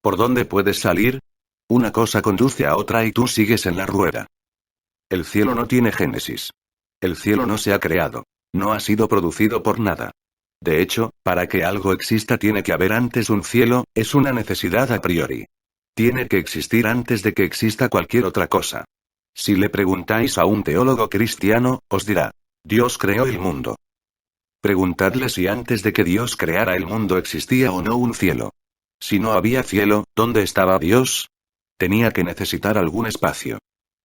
¿Por dónde puedes salir? Una cosa conduce a otra y tú sigues en la rueda. El cielo no tiene génesis. El cielo no se ha creado. No ha sido producido por nada. De hecho, para que algo exista tiene que haber antes un cielo, es una necesidad a priori. Tiene que existir antes de que exista cualquier otra cosa. Si le preguntáis a un teólogo cristiano, os dirá: Dios creó el mundo. Preguntadle si antes de que Dios creara el mundo existía o no un cielo. Si no había cielo, ¿dónde estaba Dios? Tenía que necesitar algún espacio.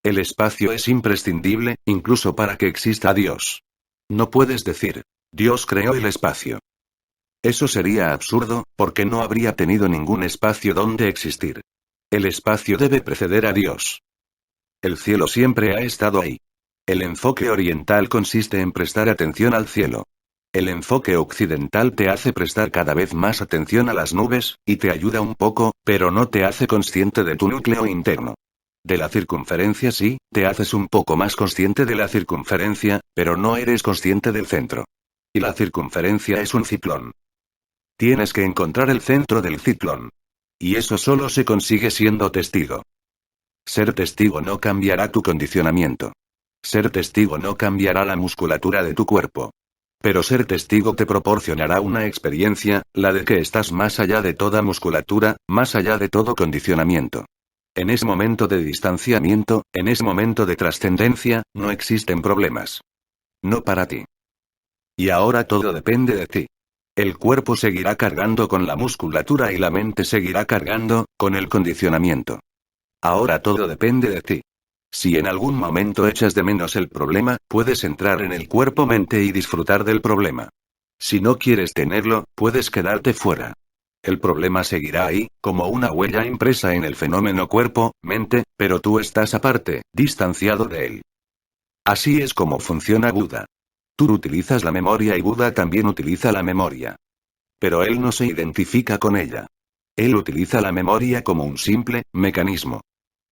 El espacio es imprescindible, incluso para que exista Dios. No puedes decir: Dios creó el espacio. Eso sería absurdo, porque no habría tenido ningún espacio donde existir. El espacio debe preceder a Dios. El cielo siempre ha estado ahí. El enfoque oriental consiste en prestar atención al cielo. El enfoque occidental te hace prestar cada vez más atención a las nubes, y te ayuda un poco, pero no te hace consciente de tu núcleo interno. De la circunferencia sí, te haces un poco más consciente de la circunferencia, pero no eres consciente del centro. Y la circunferencia es un ciclón. Tienes que encontrar el centro del ciclón. Y eso solo se consigue siendo testigo. Ser testigo no cambiará tu condicionamiento. Ser testigo no cambiará la musculatura de tu cuerpo. Pero ser testigo te proporcionará una experiencia, la de que estás más allá de toda musculatura, más allá de todo condicionamiento. En ese momento de distanciamiento, en ese momento de trascendencia, no existen problemas. No para ti. Y ahora todo depende de ti. El cuerpo seguirá cargando con la musculatura y la mente seguirá cargando, con el condicionamiento. Ahora todo depende de ti. Si en algún momento echas de menos el problema, puedes entrar en el cuerpo-mente y disfrutar del problema. Si no quieres tenerlo, puedes quedarte fuera. El problema seguirá ahí, como una huella impresa en el fenómeno cuerpo-mente, pero tú estás aparte, distanciado de él. Así es como funciona Buda. Tú utilizas la memoria y Buda también utiliza la memoria. Pero él no se identifica con ella. Él utiliza la memoria como un simple mecanismo.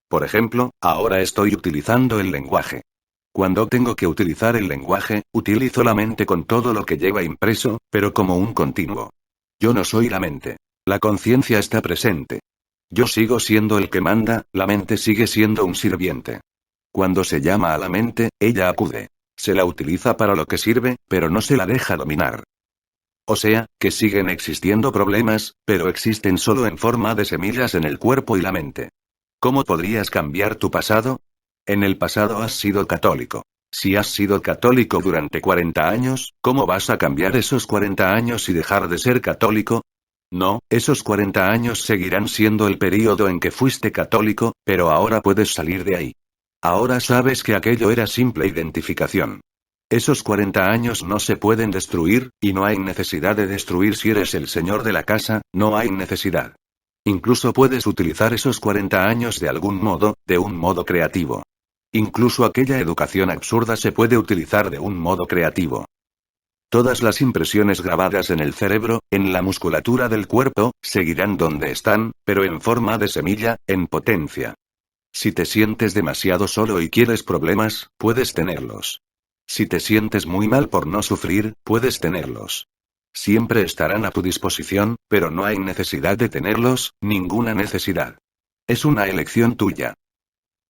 Por ejemplo, ahora estoy utilizando el lenguaje. Cuando tengo que utilizar el lenguaje, utilizo la mente con todo lo que lleva impreso, pero como un continuo. Yo no soy la mente. La conciencia está presente. Yo sigo siendo el que manda, la mente sigue siendo un sirviente. Cuando se llama a la mente, ella acude. Se la utiliza para lo que sirve, pero no se la deja dominar. O sea, que siguen existiendo problemas, pero existen solo en forma de semillas en el cuerpo y la mente. ¿Cómo podrías cambiar tu pasado? En el pasado has sido católico. Si has sido católico durante 40 años, ¿cómo vas a cambiar esos 40 años y dejar de ser católico? No, esos 40 años seguirán siendo el período en que fuiste católico, pero ahora puedes salir de ahí. Ahora sabes que aquello era simple identificación. Esos 40 años no se pueden destruir, y no hay necesidad de destruir si eres el señor de la casa, no hay necesidad. Incluso puedes utilizar esos 40 años de algún modo, de un modo creativo. Incluso aquella educación absurda se puede utilizar de un modo creativo. Todas las impresiones grabadas en el cerebro, en la musculatura del cuerpo, seguirán donde están, pero en forma de semilla, en potencia. Si te sientes demasiado solo y quieres problemas, puedes tenerlos. Si te sientes muy mal por no sufrir, puedes tenerlos. Siempre estarán a tu disposición, pero no hay necesidad de tenerlos, ninguna necesidad. Es una elección tuya.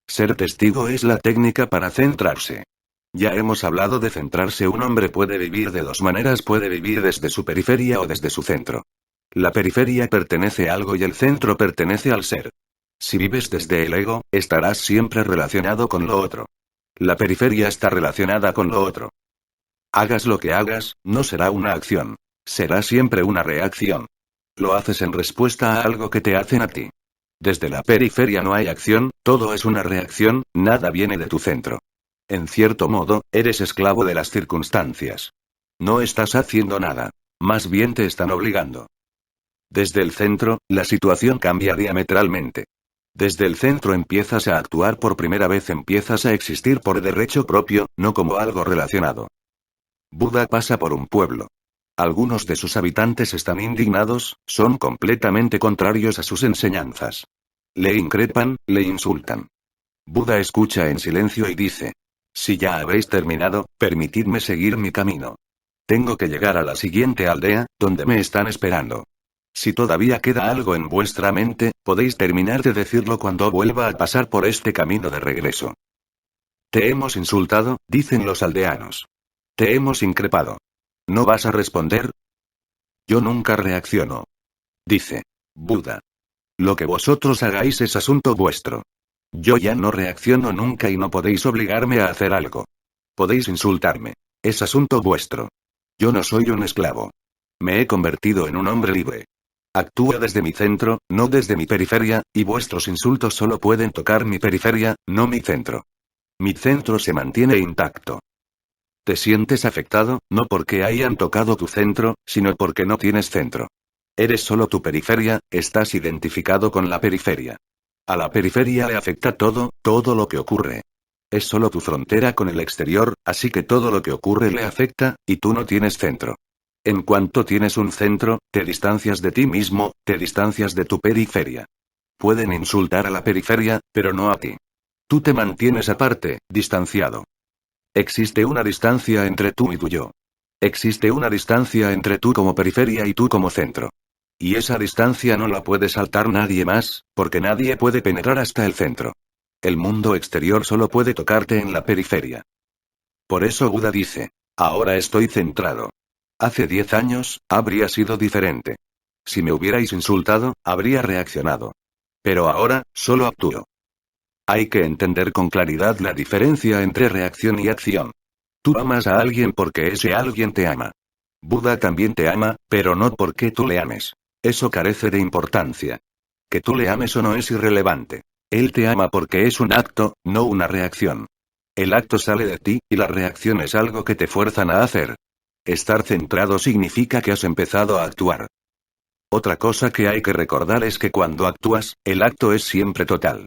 Ser testigo es la técnica para centrarse. Ya hemos hablado de centrarse. Un hombre puede vivir de dos maneras, puede vivir desde su periferia o desde su centro. La periferia pertenece a algo y el centro pertenece al ser. Si vives desde el ego, estarás siempre relacionado con lo otro. La periferia está relacionada con lo otro. Hagas lo que hagas, no será una acción. Será siempre una reacción. Lo haces en respuesta a algo que te hacen a ti. Desde la periferia no hay acción, todo es una reacción, nada viene de tu centro. En cierto modo, eres esclavo de las circunstancias. No estás haciendo nada. Más bien te están obligando. Desde el centro, la situación cambia diametralmente. Desde el centro empiezas a actuar por primera vez, empiezas a existir por derecho propio, no como algo relacionado. Buda pasa por un pueblo. Algunos de sus habitantes están indignados, son completamente contrarios a sus enseñanzas. Le increpan, le insultan. Buda escucha en silencio y dice: si ya habéis terminado, permitidme seguir mi camino. Tengo que llegar a la siguiente aldea, donde me están esperando. Si todavía queda algo en vuestra mente, podéis terminar de decirlo cuando vuelva a pasar por este camino de regreso. Te hemos insultado, dicen los aldeanos. Te hemos increpado. ¿No vas a responder? Yo nunca reacciono. Dice Buda. Lo que vosotros hagáis es asunto vuestro. Yo ya no reacciono nunca y no podéis obligarme a hacer algo. Podéis insultarme. Es asunto vuestro. Yo no soy un esclavo. Me he convertido en un hombre libre. Actúo desde mi centro, no desde mi periferia, y vuestros insultos solo pueden tocar mi periferia, no mi centro. Mi centro se mantiene intacto. Te sientes afectado, no porque hayan tocado tu centro, sino porque no tienes centro. Eres solo tu periferia, estás identificado con la periferia. A la periferia le afecta todo lo que ocurre. Es solo tu frontera con el exterior, así que todo lo que ocurre le afecta, y tú no tienes centro. En cuanto tienes un centro, te distancias de ti mismo, te distancias de tu periferia. Pueden insultar a la periferia, pero no a ti. Tú te mantienes aparte, distanciado. Existe una distancia entre tú y tu yo. Existe una distancia entre tú como periferia y tú como centro. Y esa distancia no la puede saltar nadie más, porque nadie puede penetrar hasta el centro. El mundo exterior solo puede tocarte en la periferia. Por eso Buda dice, ahora estoy centrado. Hace 10 años, habría sido diferente. Si me hubierais insultado, habría reaccionado. Pero ahora, solo actúo. Hay que entender con claridad la diferencia entre reacción y acción. Tú amas a alguien porque ese alguien te ama. Buda también te ama, pero no porque tú le ames. Eso carece de importancia. Que tú le ames o no es irrelevante. Él te ama porque es un acto, no una reacción. El acto sale de ti, y la reacción es algo que te fuerzan a hacer. Estar centrado significa que has empezado a actuar. Otra cosa que hay que recordar es que cuando actúas, el acto es siempre total.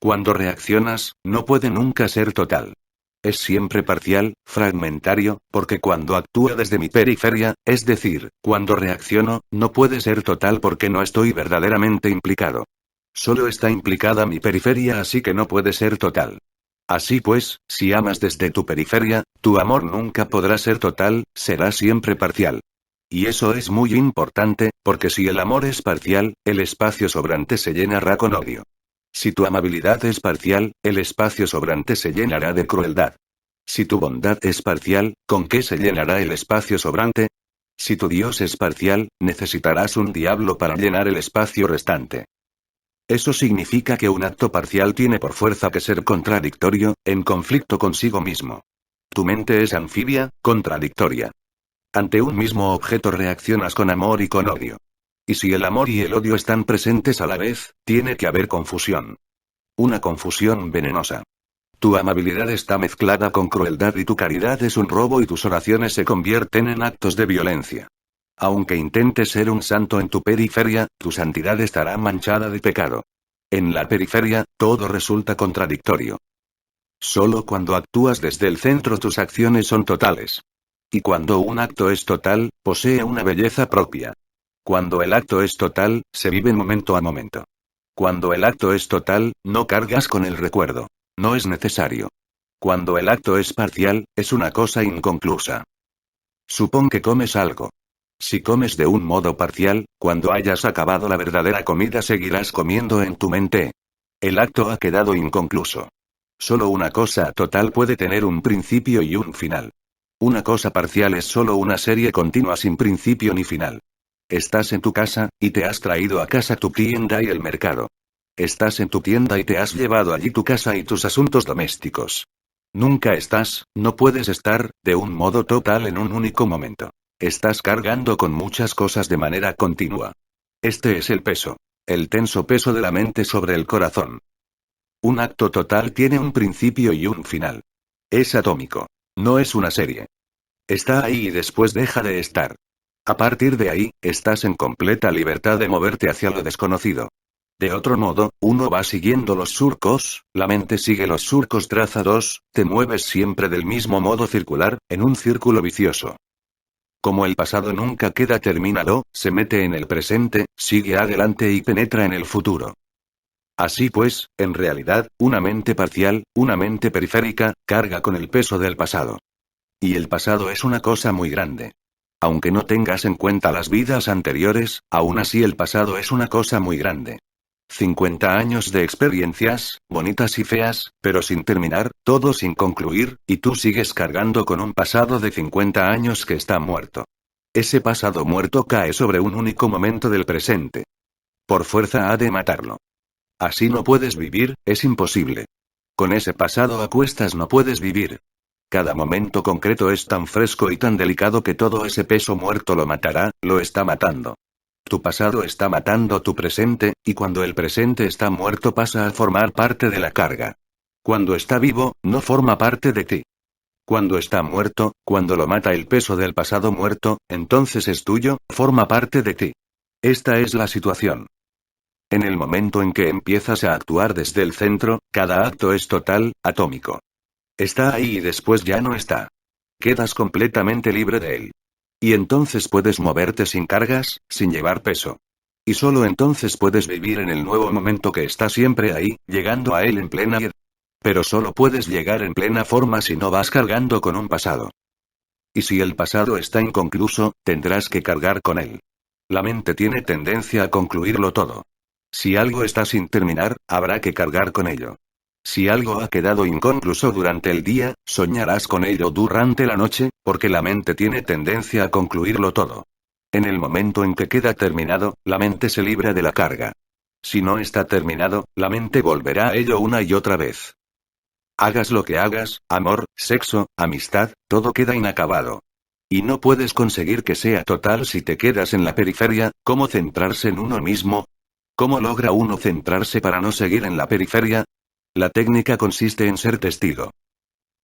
Cuando reaccionas, no puede nunca ser total. Es siempre parcial, fragmentario, porque cuando actúo desde mi periferia, es decir, cuando reacciono, no puede ser total porque no estoy verdaderamente implicado. Solo está implicada mi periferia, así que no puede ser total. Así pues, si amas desde tu periferia, tu amor nunca podrá ser total, será siempre parcial. Y eso es muy importante, porque si el amor es parcial, el espacio sobrante se llenará con odio. Si tu amabilidad es parcial, el espacio sobrante se llenará de crueldad. Si tu bondad es parcial, ¿con qué se llenará el espacio sobrante? Si tu Dios es parcial, necesitarás un diablo para llenar el espacio restante. Eso significa que un acto parcial tiene por fuerza que ser contradictorio, en conflicto consigo mismo. Tu mente es anfibia, contradictoria. Ante un mismo objeto reaccionas con amor y con odio. Y si el amor y el odio están presentes a la vez, tiene que haber confusión. Una confusión venenosa. Tu amabilidad está mezclada con crueldad y tu caridad es un robo y tus oraciones se convierten en actos de violencia. Aunque intentes ser un santo en tu periferia, tu santidad estará manchada de pecado. En la periferia, todo resulta contradictorio. Solo cuando actúas desde el centro tus acciones son totales. Y cuando un acto es total, posee una belleza propia. Cuando el acto es total, se vive momento a momento. Cuando el acto es total, no cargas con el recuerdo. No es necesario. Cuando el acto es parcial, es una cosa inconclusa. Supón que comes algo. Si comes de un modo parcial, cuando hayas acabado la verdadera comida seguirás comiendo en tu mente. El acto ha quedado inconcluso. Solo una cosa total puede tener un principio y un final. Una cosa parcial es solo una serie continua sin principio ni final. Estás en tu casa, y te has traído a casa tu tienda y el mercado. Estás en tu tienda y te has llevado allí tu casa y tus asuntos domésticos. Nunca estás, no puedes estar, de un modo total en un único momento. Estás cargando con muchas cosas de manera continua. Este es el peso. El tenso peso de la mente sobre el corazón. Un acto total tiene un principio y un final. Es atómico. No es una serie. Está ahí y después deja de estar. A partir de ahí, estás en completa libertad de moverte hacia lo desconocido. De otro modo, uno va siguiendo los surcos, la mente sigue los surcos trazados, te mueves siempre del mismo modo circular, en un círculo vicioso. Como el pasado nunca queda terminado, se mete en el presente, sigue adelante y penetra en el futuro. Así pues, en realidad, una mente parcial, una mente periférica, carga con el peso del pasado. Y el pasado es una cosa muy grande. Aunque no tengas en cuenta las vidas anteriores, aún así el pasado es una cosa muy grande. 50 años de experiencias, bonitas y feas, pero sin terminar, todo sin concluir, y tú sigues cargando con un pasado de 50 años que está muerto. Ese pasado muerto cae sobre un único momento del presente. Por fuerza ha de matarlo. Así no puedes vivir, es imposible. Con ese pasado a cuestas no puedes vivir. Cada momento concreto es tan fresco y tan delicado que todo ese peso muerto lo matará, lo está matando. Tu pasado está matando tu presente, y cuando el presente está muerto pasa a formar parte de la carga. Cuando está vivo, no forma parte de ti. Cuando está muerto, cuando lo mata el peso del pasado muerto, entonces es tuyo, forma parte de ti. Esta es la situación. En el momento en que empiezas a actuar desde el centro, cada acto es total, atómico. Está ahí y después ya no está. Quedas completamente libre de él. Y entonces puedes moverte sin cargas, sin llevar peso. Y solo entonces puedes vivir en el nuevo momento que está siempre ahí, llegando a él en plena vida. Pero solo puedes llegar en plena forma si no vas cargando con un pasado. Y si el pasado está inconcluso, tendrás que cargar con él. La mente tiene tendencia a concluirlo todo. Si algo está sin terminar, habrá que cargar con ello. Si algo ha quedado inconcluso durante el día, soñarás con ello durante la noche, porque la mente tiene tendencia a concluirlo todo. En el momento en que queda terminado, la mente se libra de la carga. Si no está terminado, la mente volverá a ello una y otra vez. Hagas lo que hagas, amor, sexo, amistad, todo queda inacabado. Y no puedes conseguir que sea total si te quedas en la periferia. ¿Cómo centrarse en uno mismo? ¿Cómo logra uno centrarse para no seguir en la periferia? La técnica consiste en ser testigo.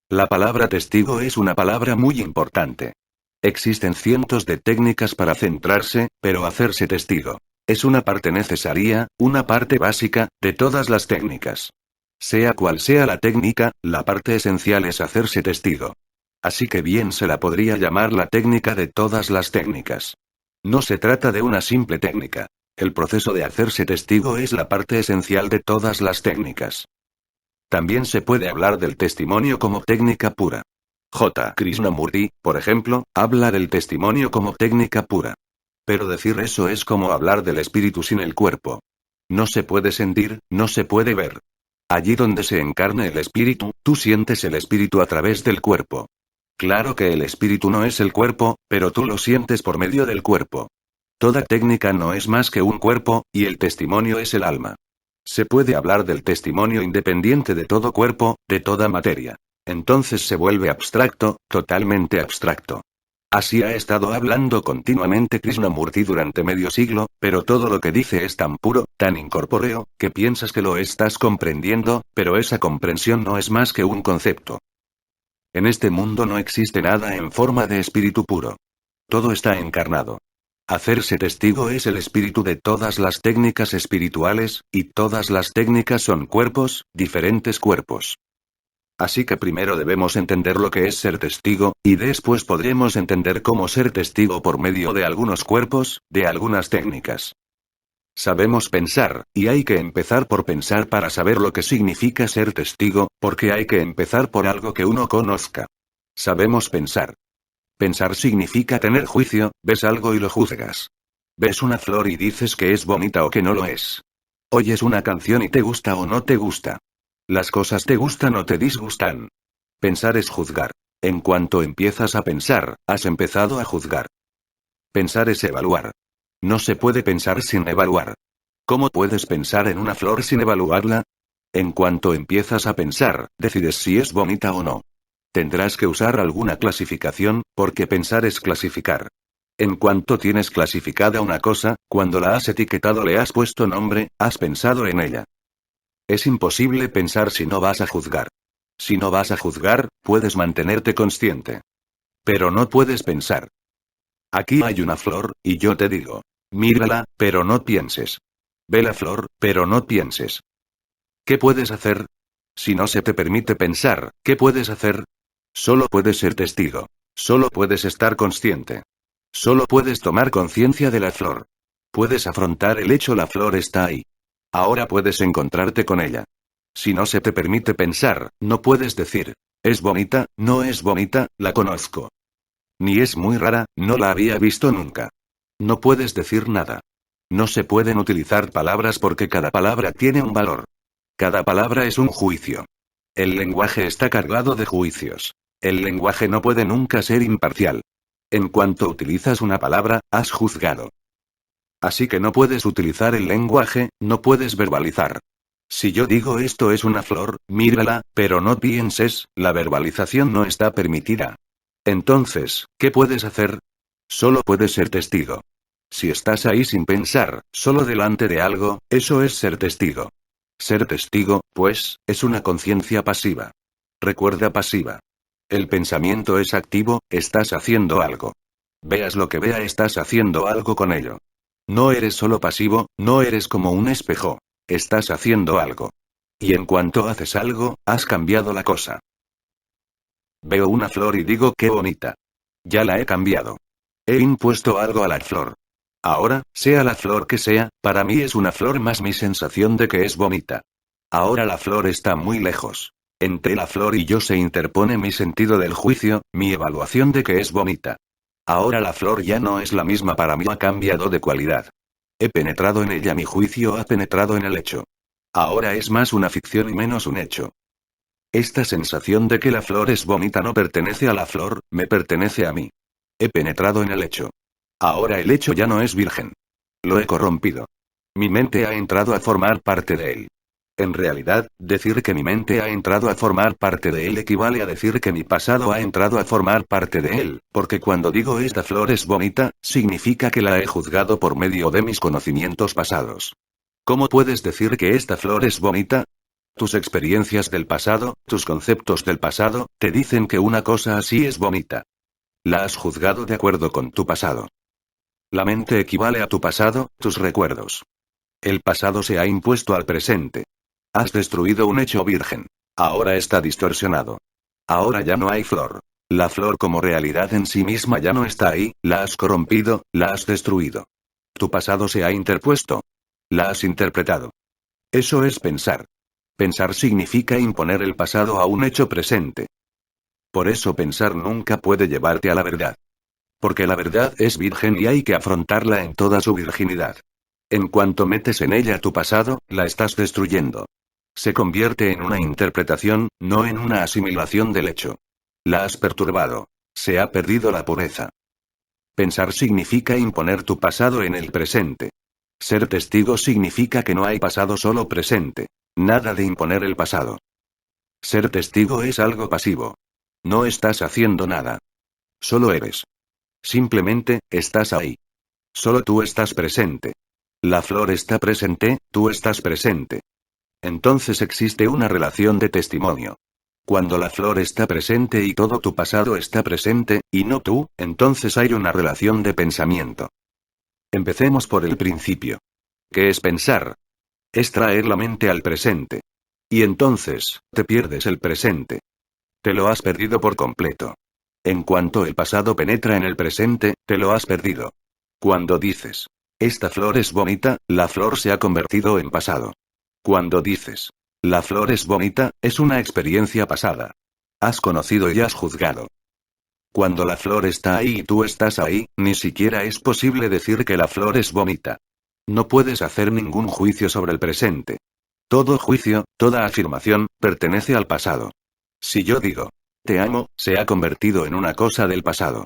La palabra testigo es una palabra muy importante. Existen cientos de técnicas para centrarse, pero hacerse testigo es una parte necesaria, una parte básica, de todas las técnicas. Sea cual sea la técnica, la parte esencial es hacerse testigo. Así que bien se la podría llamar la técnica de todas las técnicas. No se trata de una simple técnica. El proceso de hacerse testigo es la parte esencial de todas las técnicas. También se puede hablar del testimonio como técnica pura. J. Krishnamurti, por ejemplo, habla del testimonio como técnica pura. Pero decir eso es como hablar del espíritu sin el cuerpo. No se puede sentir, no se puede ver. Allí donde se encarne el espíritu, tú sientes el espíritu a través del cuerpo. Claro que el espíritu no es el cuerpo, pero tú lo sientes por medio del cuerpo. Toda técnica no es más que un cuerpo, y el testimonio es el alma. Se puede hablar del testimonio independiente de todo cuerpo, de toda materia. Entonces se vuelve abstracto, totalmente abstracto. Así ha estado hablando continuamente Krishnamurti durante medio siglo, pero todo lo que dice es tan puro, tan incorpóreo, que piensas que lo estás comprendiendo, pero esa comprensión no es más que un concepto. En este mundo no existe nada en forma de espíritu puro. Todo está encarnado. Hacerse testigo es el espíritu de todas las técnicas espirituales, y todas las técnicas son cuerpos, diferentes cuerpos. Así que primero debemos entender lo que es ser testigo, y después podremos entender cómo ser testigo por medio de algunos cuerpos, de algunas técnicas. Sabemos pensar, y hay que empezar por pensar para saber lo que significa ser testigo, porque hay que empezar por algo que uno conozca. Sabemos pensar. Pensar significa tener juicio, ves algo y lo juzgas. Ves una flor y dices que es bonita o que no lo es. Oyes una canción y te gusta o no te gusta. Las cosas te gustan o te disgustan. Pensar es juzgar. En cuanto empiezas a pensar, has empezado a juzgar. Pensar es evaluar. No se puede pensar sin evaluar. ¿Cómo puedes pensar en una flor sin evaluarla? En cuanto empiezas a pensar, decides si es bonita o no. Tendrás que usar alguna clasificación, porque pensar es clasificar. En cuanto tienes clasificada una cosa, cuando la has etiquetado le has puesto nombre, has pensado en ella. Es imposible pensar si no vas a juzgar. Si no vas a juzgar, puedes mantenerte consciente. Pero no puedes pensar. Aquí hay una flor, y yo te digo, mírala, pero no pienses. Ve la flor, pero no pienses. ¿Qué puedes hacer? Si no se te permite pensar, ¿qué puedes hacer? Solo puedes ser testigo. Solo puedes estar consciente. Solo puedes tomar conciencia de la flor. Puedes afrontar el hecho, la flor está ahí. Ahora puedes encontrarte con ella. Si no se te permite pensar, no puedes decir, ¿es bonita? No es bonita, la conozco. Ni es muy rara, no la había visto nunca. No puedes decir nada. No se pueden utilizar palabras porque cada palabra tiene un valor. Cada palabra es un juicio. El lenguaje está cargado de juicios. El lenguaje no puede nunca ser imparcial. En cuanto utilizas una palabra, has juzgado. Así que no puedes utilizar el lenguaje, no puedes verbalizar. Si yo digo esto es una flor, mírala, pero no pienses, la verbalización no está permitida. Entonces, ¿qué puedes hacer? Solo puedes ser testigo. Si estás ahí sin pensar, solo delante de algo, eso es ser testigo. Ser testigo, pues, es una conciencia pasiva. Recuerda, pasiva. El pensamiento es activo, estás haciendo algo. Veas lo que vea, estás haciendo algo con ello. No eres solo pasivo, no eres como un espejo. Estás haciendo algo. Y en cuanto haces algo, has cambiado la cosa. Veo una flor y digo qué bonita. Ya la he cambiado. He impuesto algo a la flor. Ahora, sea la flor que sea, para mí es una flor más mi sensación de que es bonita. Ahora la flor está muy lejos. Entre la flor y yo se interpone mi sentido del juicio, mi evaluación de que es bonita. Ahora la flor ya no es la misma para mí, ha cambiado de cualidad. He penetrado en ella, mi juicio ha penetrado en el hecho. Ahora es más una ficción y menos un hecho. Esta sensación de que la flor es bonita no pertenece a la flor, me pertenece a mí. He penetrado en el hecho. Ahora el hecho ya no es virgen. Lo he corrompido. Mi mente ha entrado a formar parte de él. En realidad, decir que mi mente ha entrado a formar parte de él equivale a decir que mi pasado ha entrado a formar parte de él, porque cuando digo esta flor es bonita, significa que la he juzgado por medio de mis conocimientos pasados. ¿Cómo puedes decir que esta flor es bonita? Tus experiencias del pasado, tus conceptos del pasado, te dicen que una cosa así es bonita. La has juzgado de acuerdo con tu pasado. La mente equivale a tu pasado, tus recuerdos. El pasado se ha impuesto al presente. Has destruido un hecho virgen. Ahora está distorsionado. Ahora ya no hay flor. La flor como realidad en sí misma ya no está ahí, la has corrompido, la has destruido. Tu pasado se ha interpuesto. La has interpretado. Eso es pensar. Pensar significa imponer el pasado a un hecho presente. Por eso pensar nunca puede llevarte a la verdad. Porque la verdad es virgen y hay que afrontarla en toda su virginidad. En cuanto metes en ella tu pasado, la estás destruyendo. Se convierte en una interpretación, no en una asimilación del hecho. La has perturbado. Se ha perdido la pureza. Pensar significa imponer tu pasado en el presente. Ser testigo significa que no hay pasado, solo presente. Nada de imponer el pasado. Ser testigo es algo pasivo. No estás haciendo nada. Solo eres. Simplemente, estás ahí. Solo tú estás presente. La flor está presente, tú estás presente. Entonces existe una relación de testimonio. Cuando la flor está presente y todo tu pasado está presente, y no tú, entonces hay una relación de pensamiento. Empecemos por el principio. ¿Qué es pensar? Es traer la mente al presente. Y entonces, te pierdes el presente. Te lo has perdido por completo. En cuanto el pasado penetra en el presente, te lo has perdido. Cuando dices, esta flor es bonita, la flor se ha convertido en pasado. Cuando dices, la flor es bonita, es una experiencia pasada. Has conocido y has juzgado. Cuando la flor está ahí y tú estás ahí, ni siquiera es posible decir que la flor es bonita. No puedes hacer ningún juicio sobre el presente. Todo juicio, toda afirmación, pertenece al pasado. Si yo digo, te amo, se ha convertido en una cosa del pasado.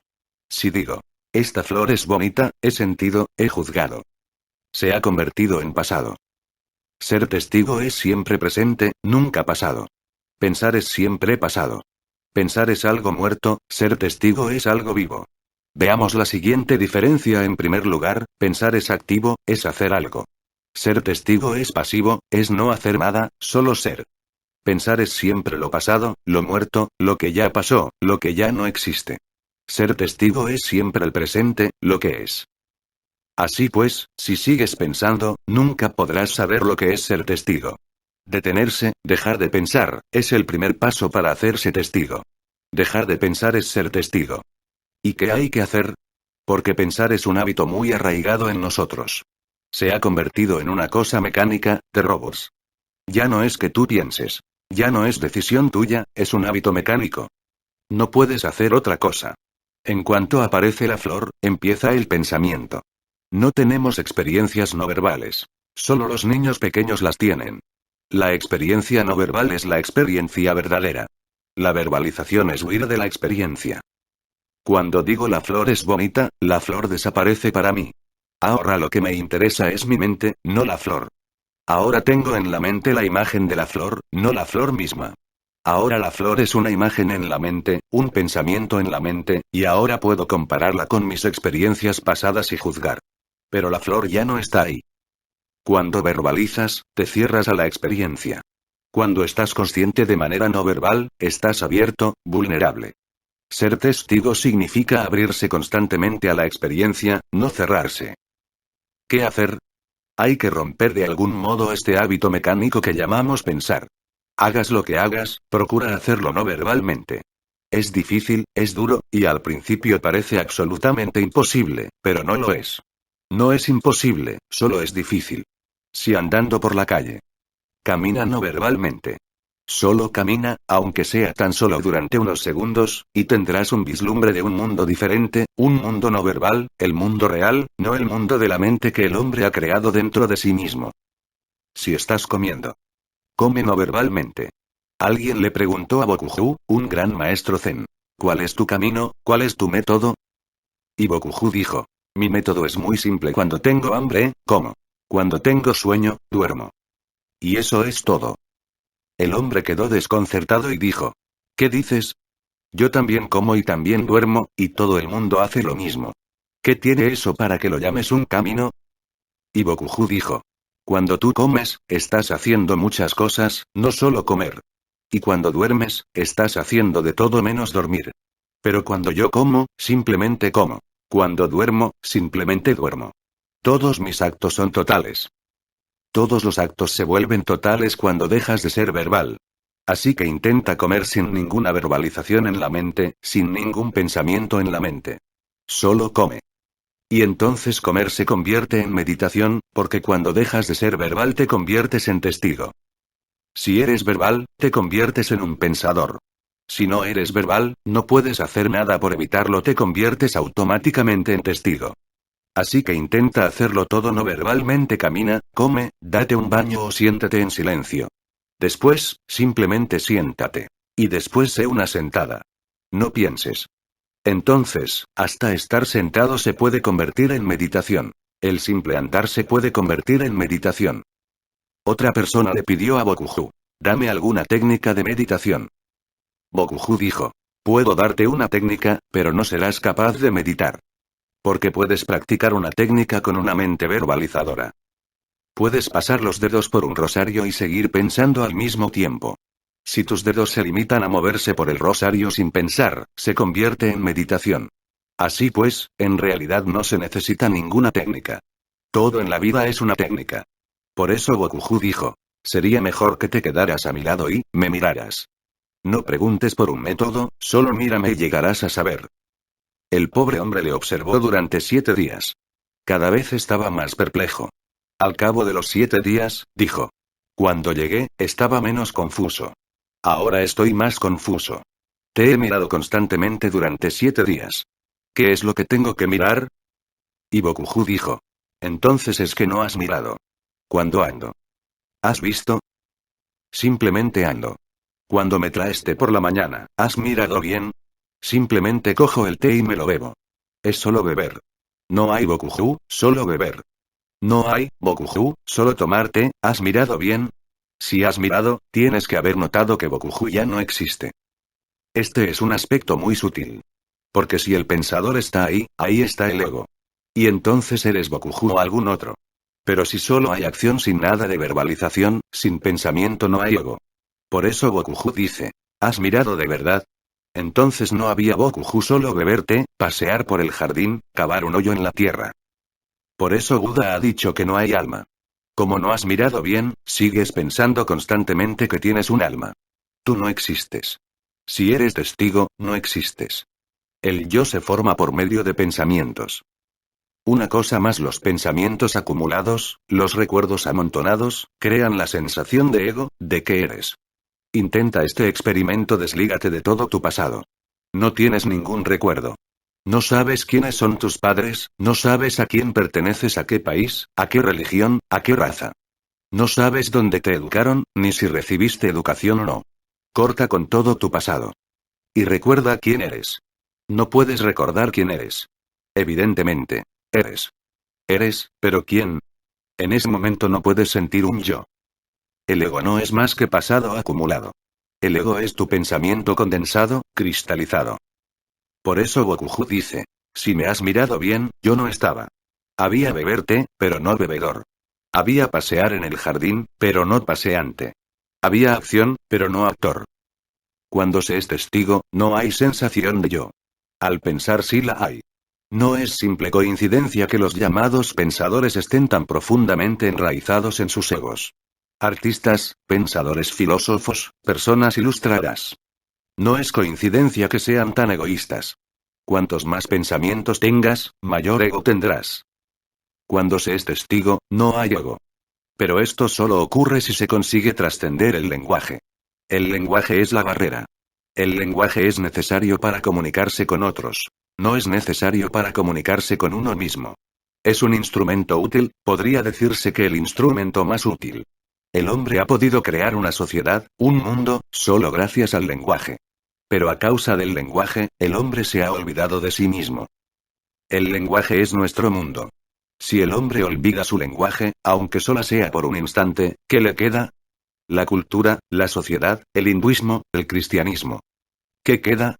Si digo, esta flor es bonita, he sentido, he juzgado. Se ha convertido en pasado. Ser testigo es siempre presente, nunca pasado. Pensar es siempre pasado. Pensar es algo muerto, ser testigo es algo vivo. Veamos la siguiente diferencia en primer lugar, pensar es activo, es hacer algo. Ser testigo es pasivo, es no hacer nada, solo ser. Pensar es siempre lo pasado, lo muerto, lo que ya pasó, lo que ya no existe. Ser testigo es siempre el presente, lo que es. Así pues, si sigues pensando, nunca podrás saber lo que es ser testigo. Detenerse, dejar de pensar, es el primer paso para hacerse testigo. Dejar de pensar es ser testigo. ¿Y qué hay que hacer? Porque pensar es un hábito muy arraigado en nosotros. Se ha convertido en una cosa mecánica, de robots. Ya no es que tú pienses. Ya no es decisión tuya, es un hábito mecánico. No puedes hacer otra cosa. En cuanto aparece la flor, empieza el pensamiento. No tenemos experiencias no verbales. Solo los niños pequeños las tienen. La experiencia no verbal es la experiencia verdadera. La verbalización es huir de la experiencia. Cuando digo la flor es bonita, la flor desaparece para mí. Ahora lo que me interesa es mi mente, no la flor. Ahora tengo en la mente la imagen de la flor, no la flor misma. Ahora la flor es una imagen en la mente, un pensamiento en la mente, y ahora puedo compararla con mis experiencias pasadas y juzgar. Pero la flor ya no está ahí. Cuando verbalizas, te cierras a la experiencia. Cuando estás consciente de manera no verbal, estás abierto, vulnerable. Ser testigo significa abrirse constantemente a la experiencia, no cerrarse. ¿Qué hacer? Hay que romper de algún modo este hábito mecánico que llamamos pensar. Hagas lo que hagas, procura hacerlo no verbalmente. Es difícil, es duro, y al principio parece absolutamente imposible, pero no lo es. No es imposible, solo es difícil. Si andando por la calle. Camina no verbalmente. Solo camina, aunque sea tan solo durante unos segundos, y tendrás un vislumbre de un mundo diferente, un mundo no verbal, el mundo real, no el mundo de la mente que el hombre ha creado dentro de sí mismo. Si estás comiendo. Come no verbalmente. Alguien le preguntó a Bokuju, un gran maestro zen. ¿Cuál es tu camino? ¿Cuál es tu método? Y Bokuju dijo. Mi método es muy simple. Cuando tengo hambre, como. Cuando tengo sueño, duermo. Y eso es todo. El hombre quedó desconcertado y dijo. ¿Qué dices? Yo también como y también duermo, y todo el mundo hace lo mismo. ¿Qué tiene eso para que lo llames un camino? Y Bokuju dijo. Cuando tú comes, estás haciendo muchas cosas, no solo comer. Y cuando duermes, estás haciendo de todo menos dormir. Pero cuando yo como, simplemente como. Cuando duermo, simplemente duermo. Todos mis actos son totales. Todos los actos se vuelven totales cuando dejas de ser verbal. Así que intenta comer sin ninguna verbalización en la mente, sin ningún pensamiento en la mente. Solo come. Y entonces comer se convierte en meditación, porque cuando dejas de ser verbal te conviertes en testigo. Si eres verbal, te conviertes en un pensador. Si no eres verbal, no puedes hacer nada por evitarlo, te conviertes automáticamente en testigo. Así que intenta hacerlo todo no verbalmente, camina, come, date un baño o siéntate en silencio. Después, simplemente siéntate. Y después sé una sentada. No pienses. Entonces, hasta estar sentado se puede convertir en meditación. El simple andar se puede convertir en meditación. Otra persona le pidió a Bokuju. Dame alguna técnica de meditación. Bokuju dijo. Puedo darte una técnica, pero no serás capaz de meditar. Porque puedes practicar una técnica con una mente verbalizadora. Puedes pasar los dedos por un rosario y seguir pensando al mismo tiempo. Si tus dedos se limitan a moverse por el rosario sin pensar, se convierte en meditación. Así pues, en realidad no se necesita ninguna técnica. Todo en la vida es una técnica. Por eso Bokuju dijo. Sería mejor que te quedaras a mi lado y me miraras. No preguntes por un método, solo mírame y llegarás a saber. El pobre hombre le observó durante 7 días. Cada vez estaba más perplejo. Al cabo de los 7 días, dijo. Cuando llegué, estaba menos confuso. Ahora estoy más confuso. Te he mirado constantemente durante 7 días. ¿Qué es lo que tengo que mirar? Y Bokuju dijo. Entonces es que no has mirado. Cuando ando. ¿Has visto? Simplemente ando. Cuando me traes té por la mañana, ¿has mirado bien? Simplemente cojo el té y me lo bebo. Es solo beber. No hay Bokuju, solo beber. No hay Bokuju, solo tomar té. ¿Has mirado bien? Si has mirado, tienes que haber notado que Bokuju ya no existe. Este es un aspecto muy sutil. Porque si el pensador está ahí, ahí está el ego. Y entonces eres Bokuju o algún otro. Pero si solo hay acción sin nada de verbalización, sin pensamiento no hay ego. Por eso Bokuju dice, ¿has mirado de verdad? Entonces no había Bokuju, solo beber té, pasear por el jardín, cavar un hoyo en la tierra. Por eso Buda ha dicho que no hay alma. Como no has mirado bien, sigues pensando constantemente que tienes un alma. Tú no existes. Si eres testigo, no existes. El yo se forma por medio de pensamientos. Una cosa más, los pensamientos acumulados, los recuerdos amontonados, crean la sensación de ego, de que eres. Intenta este experimento, deslígate de todo tu pasado. No tienes ningún recuerdo. No sabes quiénes son tus padres, no sabes a quién perteneces, a qué país, a qué religión, a qué raza. No sabes dónde te educaron, ni si recibiste educación o no. Corta con todo tu pasado. Y recuerda quién eres. No puedes recordar quién eres. Evidentemente. Eres. Eres, pero ¿quién? En ese momento no puedes sentir un yo. El ego no es más que pasado acumulado. El ego es tu pensamiento condensado, cristalizado. Por eso Bokuju dice, si me has mirado bien, yo no estaba. Había beber té, pero no bebedor. Había pasear en el jardín, pero no paseante. Había acción, pero no actor. Cuando se es testigo, no hay sensación de yo. Al pensar sí la hay. No es simple coincidencia que los llamados pensadores estén tan profundamente enraizados en sus egos. Artistas, pensadores, filósofos, personas ilustradas. No es coincidencia que sean tan egoístas. Cuantos más pensamientos tengas, mayor ego tendrás. Cuando se es testigo, no hay ego. Pero esto solo ocurre si se consigue trascender el lenguaje. El lenguaje es la barrera. El lenguaje es necesario para comunicarse con otros. No es necesario para comunicarse con uno mismo. Es un instrumento útil, podría decirse que el instrumento más útil. El hombre ha podido crear una sociedad, un mundo, solo gracias al lenguaje. Pero a causa del lenguaje, el hombre se ha olvidado de sí mismo. El lenguaje es nuestro mundo. Si el hombre olvida su lenguaje, aunque solo sea por un instante, ¿qué le queda? La cultura, la sociedad, el hinduismo, el cristianismo. ¿Qué queda?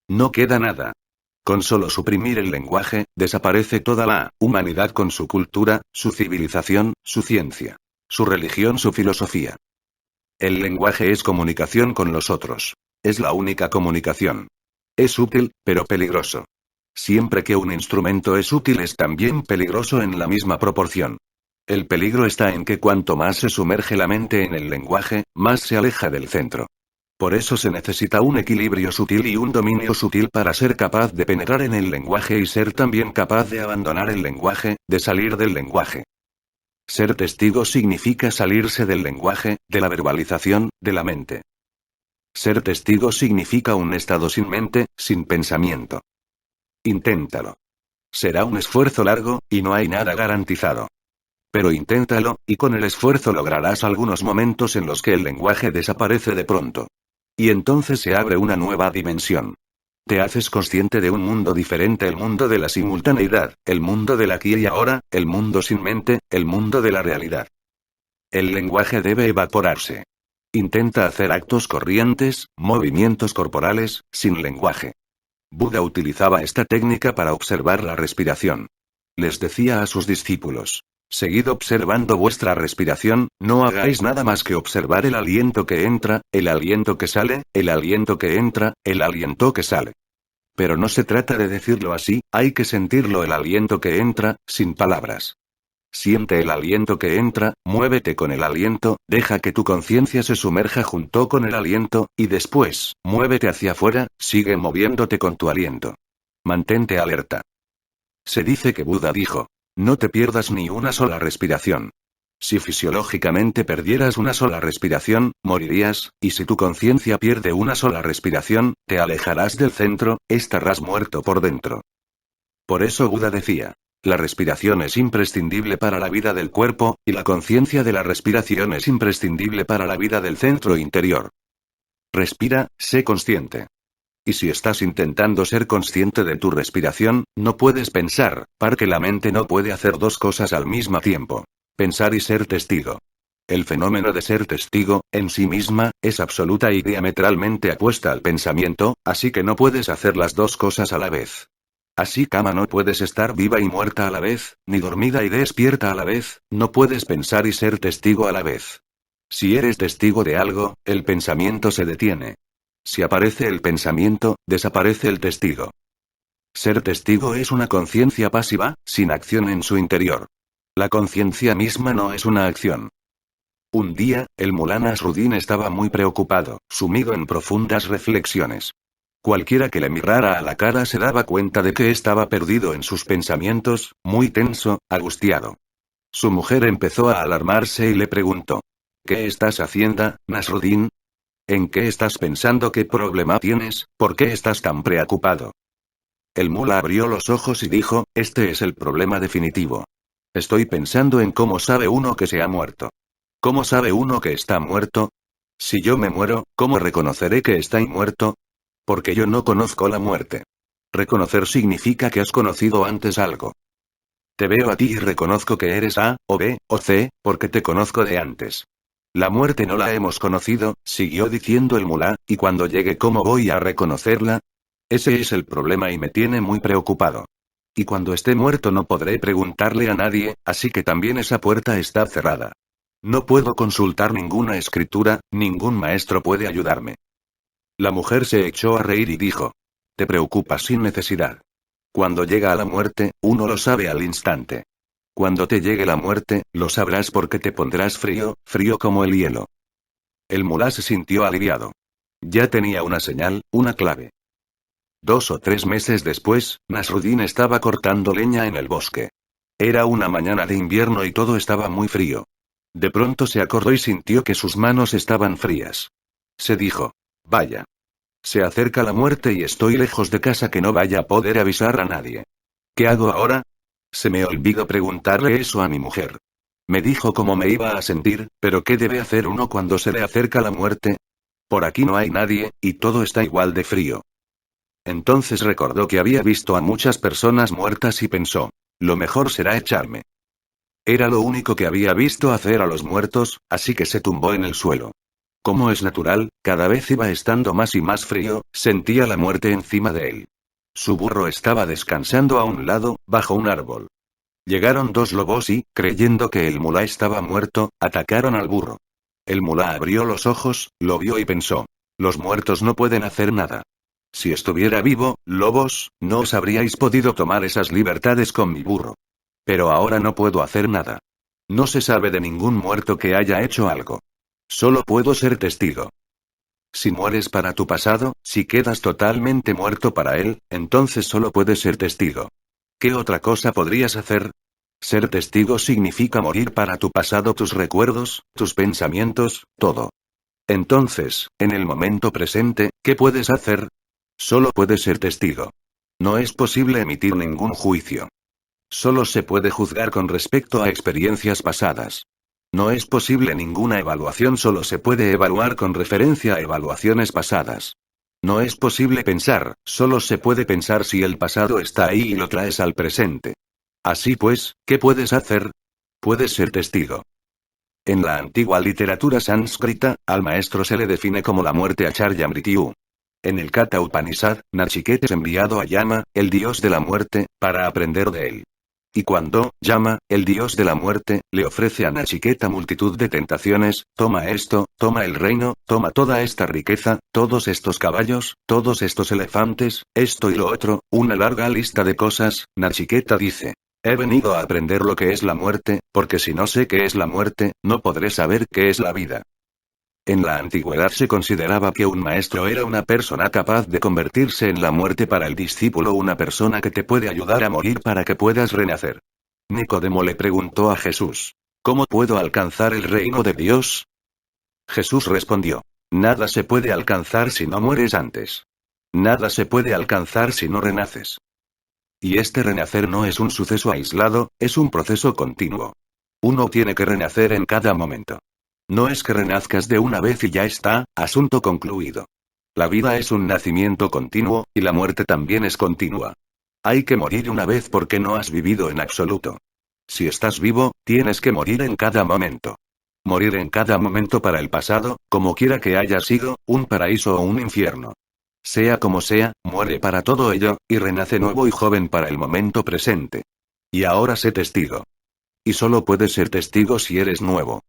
No queda nada. Con solo suprimir el lenguaje, desaparece toda la humanidad con su cultura, su civilización, su ciencia, su religión, su filosofía. El lenguaje es comunicación con los otros. Es la única comunicación. Es útil, pero peligroso. Siempre que un instrumento es útil es también peligroso en la misma proporción. El peligro está en que cuanto más se sumerge la mente en el lenguaje, más se aleja del centro. Por eso se necesita un equilibrio sutil y un dominio sutil para ser capaz de penetrar en el lenguaje y ser también capaz de abandonar el lenguaje, de salir del lenguaje. Ser testigo significa salirse del lenguaje, de la verbalización, de la mente. Ser testigo significa un estado sin mente, sin pensamiento. Inténtalo. Será un esfuerzo largo, y no hay nada garantizado. Pero inténtalo, y con el esfuerzo lograrás algunos momentos en los que el lenguaje desaparece de pronto. Y entonces se abre una nueva dimensión. Te haces consciente de un mundo diferente, el mundo de la simultaneidad, el mundo del aquí y ahora, el mundo sin mente, el mundo de la realidad. El lenguaje debe evaporarse. Intenta hacer actos corrientes, movimientos corporales, sin lenguaje. Buda utilizaba esta técnica para observar la respiración. Les decía a sus discípulos: seguid observando vuestra respiración, no hagáis nada más que observar el aliento que entra, el aliento que sale, el aliento que entra, el aliento que sale. Pero no se trata de decirlo así, hay que sentirlo el aliento que entra, sin palabras. Siente el aliento que entra, muévete con el aliento, deja que tu conciencia se sumerja junto con el aliento, y después, muévete hacia afuera, sigue moviéndote con tu aliento. Mantente alerta. Se dice que Buda dijo: no te pierdas ni una sola respiración. Si fisiológicamente perdieras una sola respiración, morirías, y si tu conciencia pierde una sola respiración, te alejarás del centro, estarás muerto por dentro. Por eso Buda decía: la respiración es imprescindible para la vida del cuerpo, y la conciencia de la respiración es imprescindible para la vida del centro interior. Respira, sé consciente. Y si estás intentando ser consciente de tu respiración, no puedes pensar, porque la mente no puede hacer dos cosas al mismo tiempo: pensar y ser testigo. El fenómeno de ser testigo, en sí misma, es absoluta y diametralmente opuesta al pensamiento, así que no puedes hacer las dos cosas a la vez. Así como no puedes estar viva y muerta a la vez, ni dormida y despierta a la vez, no puedes pensar y ser testigo a la vez. Si eres testigo de algo, el pensamiento se detiene. Si aparece el pensamiento, desaparece el testigo. Ser testigo es una conciencia pasiva, sin acción en su interior. La conciencia misma no es una acción. Un día, el mulá Nasruddin estaba muy preocupado, sumido en profundas reflexiones. Cualquiera que le mirara a la cara se daba cuenta de que estaba perdido en sus pensamientos, muy tenso, angustiado. Su mujer empezó a alarmarse y le preguntó: ¿qué estás haciendo, Nasruddin? ¿En qué estás pensando? ¿Qué problema tienes? ¿Por qué estás tan preocupado? El mulá abrió los ojos y dijo: este es el problema definitivo. Estoy pensando en cómo sabe uno que se ha muerto. ¿Cómo sabe uno que está muerto? Si yo me muero, ¿cómo reconoceré que estoy muerto? Porque yo no conozco la muerte. Reconocer significa que has conocido antes algo. Te veo a ti y reconozco que eres A, o B, o C, porque te conozco de antes. La muerte no la hemos conocido, siguió diciendo el mulá, y cuando llegue, ¿cómo voy a reconocerla? Ese es el problema y me tiene muy preocupado. Y cuando esté muerto no podré preguntarle a nadie, así que también esa puerta está cerrada. No puedo consultar ninguna escritura, ningún maestro puede ayudarme. La mujer se echó a reír y dijo: te preocupas sin necesidad. Cuando llega a la muerte, uno lo sabe al instante. Cuando te llegue la muerte, lo sabrás porque te pondrás frío, frío como el hielo. El mulá se sintió aliviado. Ya tenía una señal, una clave. 2 o 3 meses después, Nasruddin estaba cortando leña en el bosque. Era una mañana de invierno y todo estaba muy frío. De pronto se acordó y sintió que sus manos estaban frías. Se dijo: vaya. Se acerca la muerte y estoy lejos de casa que no vaya a poder avisar a nadie. ¿Qué hago ahora? Se me olvidó preguntarle eso a mi mujer. Me dijo cómo me iba a sentir, pero ¿qué debe hacer uno cuando se le acerca la muerte? Por aquí no hay nadie, y todo está igual de frío. Entonces recordó que había visto a muchas personas muertas y pensó: lo mejor será echarme. Era lo único que había visto hacer a los muertos, así que se tumbó en el suelo. Como es natural, cada vez iba estando más y más frío, sentía la muerte encima de él. Su burro estaba descansando a un lado, bajo un árbol. Llegaron 2 lobos y, creyendo que el mulá estaba muerto, atacaron al burro. El mulá abrió los ojos, lo vio y pensó: los muertos no pueden hacer nada. Si estuviera vivo, lobos, no os habríais podido tomar esas libertades con mi burro. Pero ahora no puedo hacer nada. No se sabe de ningún muerto que haya hecho algo. Solo puedo ser testigo. Si mueres para tu pasado, si quedas totalmente muerto para él, entonces solo puedes ser testigo. ¿Qué otra cosa podrías hacer? Ser testigo significa morir para tu pasado, tus recuerdos, tus pensamientos, todo. Entonces, en el momento presente, ¿qué puedes hacer? Solo puedes ser testigo. No es posible emitir ningún juicio. Solo se puede juzgar con respecto a experiencias pasadas. No es posible ninguna evaluación, solo se puede evaluar con referencia a evaluaciones pasadas. No es posible pensar, solo se puede pensar si el pasado está ahí y lo traes al presente. Así pues, ¿qué puedes hacer? Puedes ser testigo. En la antigua literatura sánscrita, al maestro se le define como la muerte Acharya Mrityu. En el Katha Upanishad, Nachiketa es enviado a Yama, el dios de la muerte, para aprender de él. Y cuando, Yama, el dios de la muerte, le ofrece a Nachiketa multitud de tentaciones: toma esto, toma el reino, toma toda esta riqueza, todos estos caballos, todos estos elefantes, esto y lo otro, una larga lista de cosas, Nachiketa dice: he venido a aprender lo que es la muerte, porque si no sé qué es la muerte, no podré saber qué es la vida. En la antigüedad se consideraba que un maestro era una persona capaz de convertirse en la muerte para el discípulo, una persona que te puede ayudar a morir para que puedas renacer. Nicodemo le preguntó a Jesús: ¿cómo puedo alcanzar el reino de Dios? Jesús respondió: nada se puede alcanzar si no mueres antes. Nada se puede alcanzar si no renaces. Y este renacer no es un suceso aislado, es un proceso continuo. Uno tiene que renacer en cada momento. No es que renazcas de una vez y ya está, asunto concluido. La vida es un nacimiento continuo, y la muerte también es continua. Hay que morir una vez porque no has vivido en absoluto. Si estás vivo, tienes que morir en cada momento. Morir en cada momento para el pasado, como quiera que haya sido, un paraíso o un infierno. Sea como sea, muere para todo ello, y renace nuevo y joven para el momento presente. Y ahora sé testigo. Y solo puedes ser testigo si eres nuevo.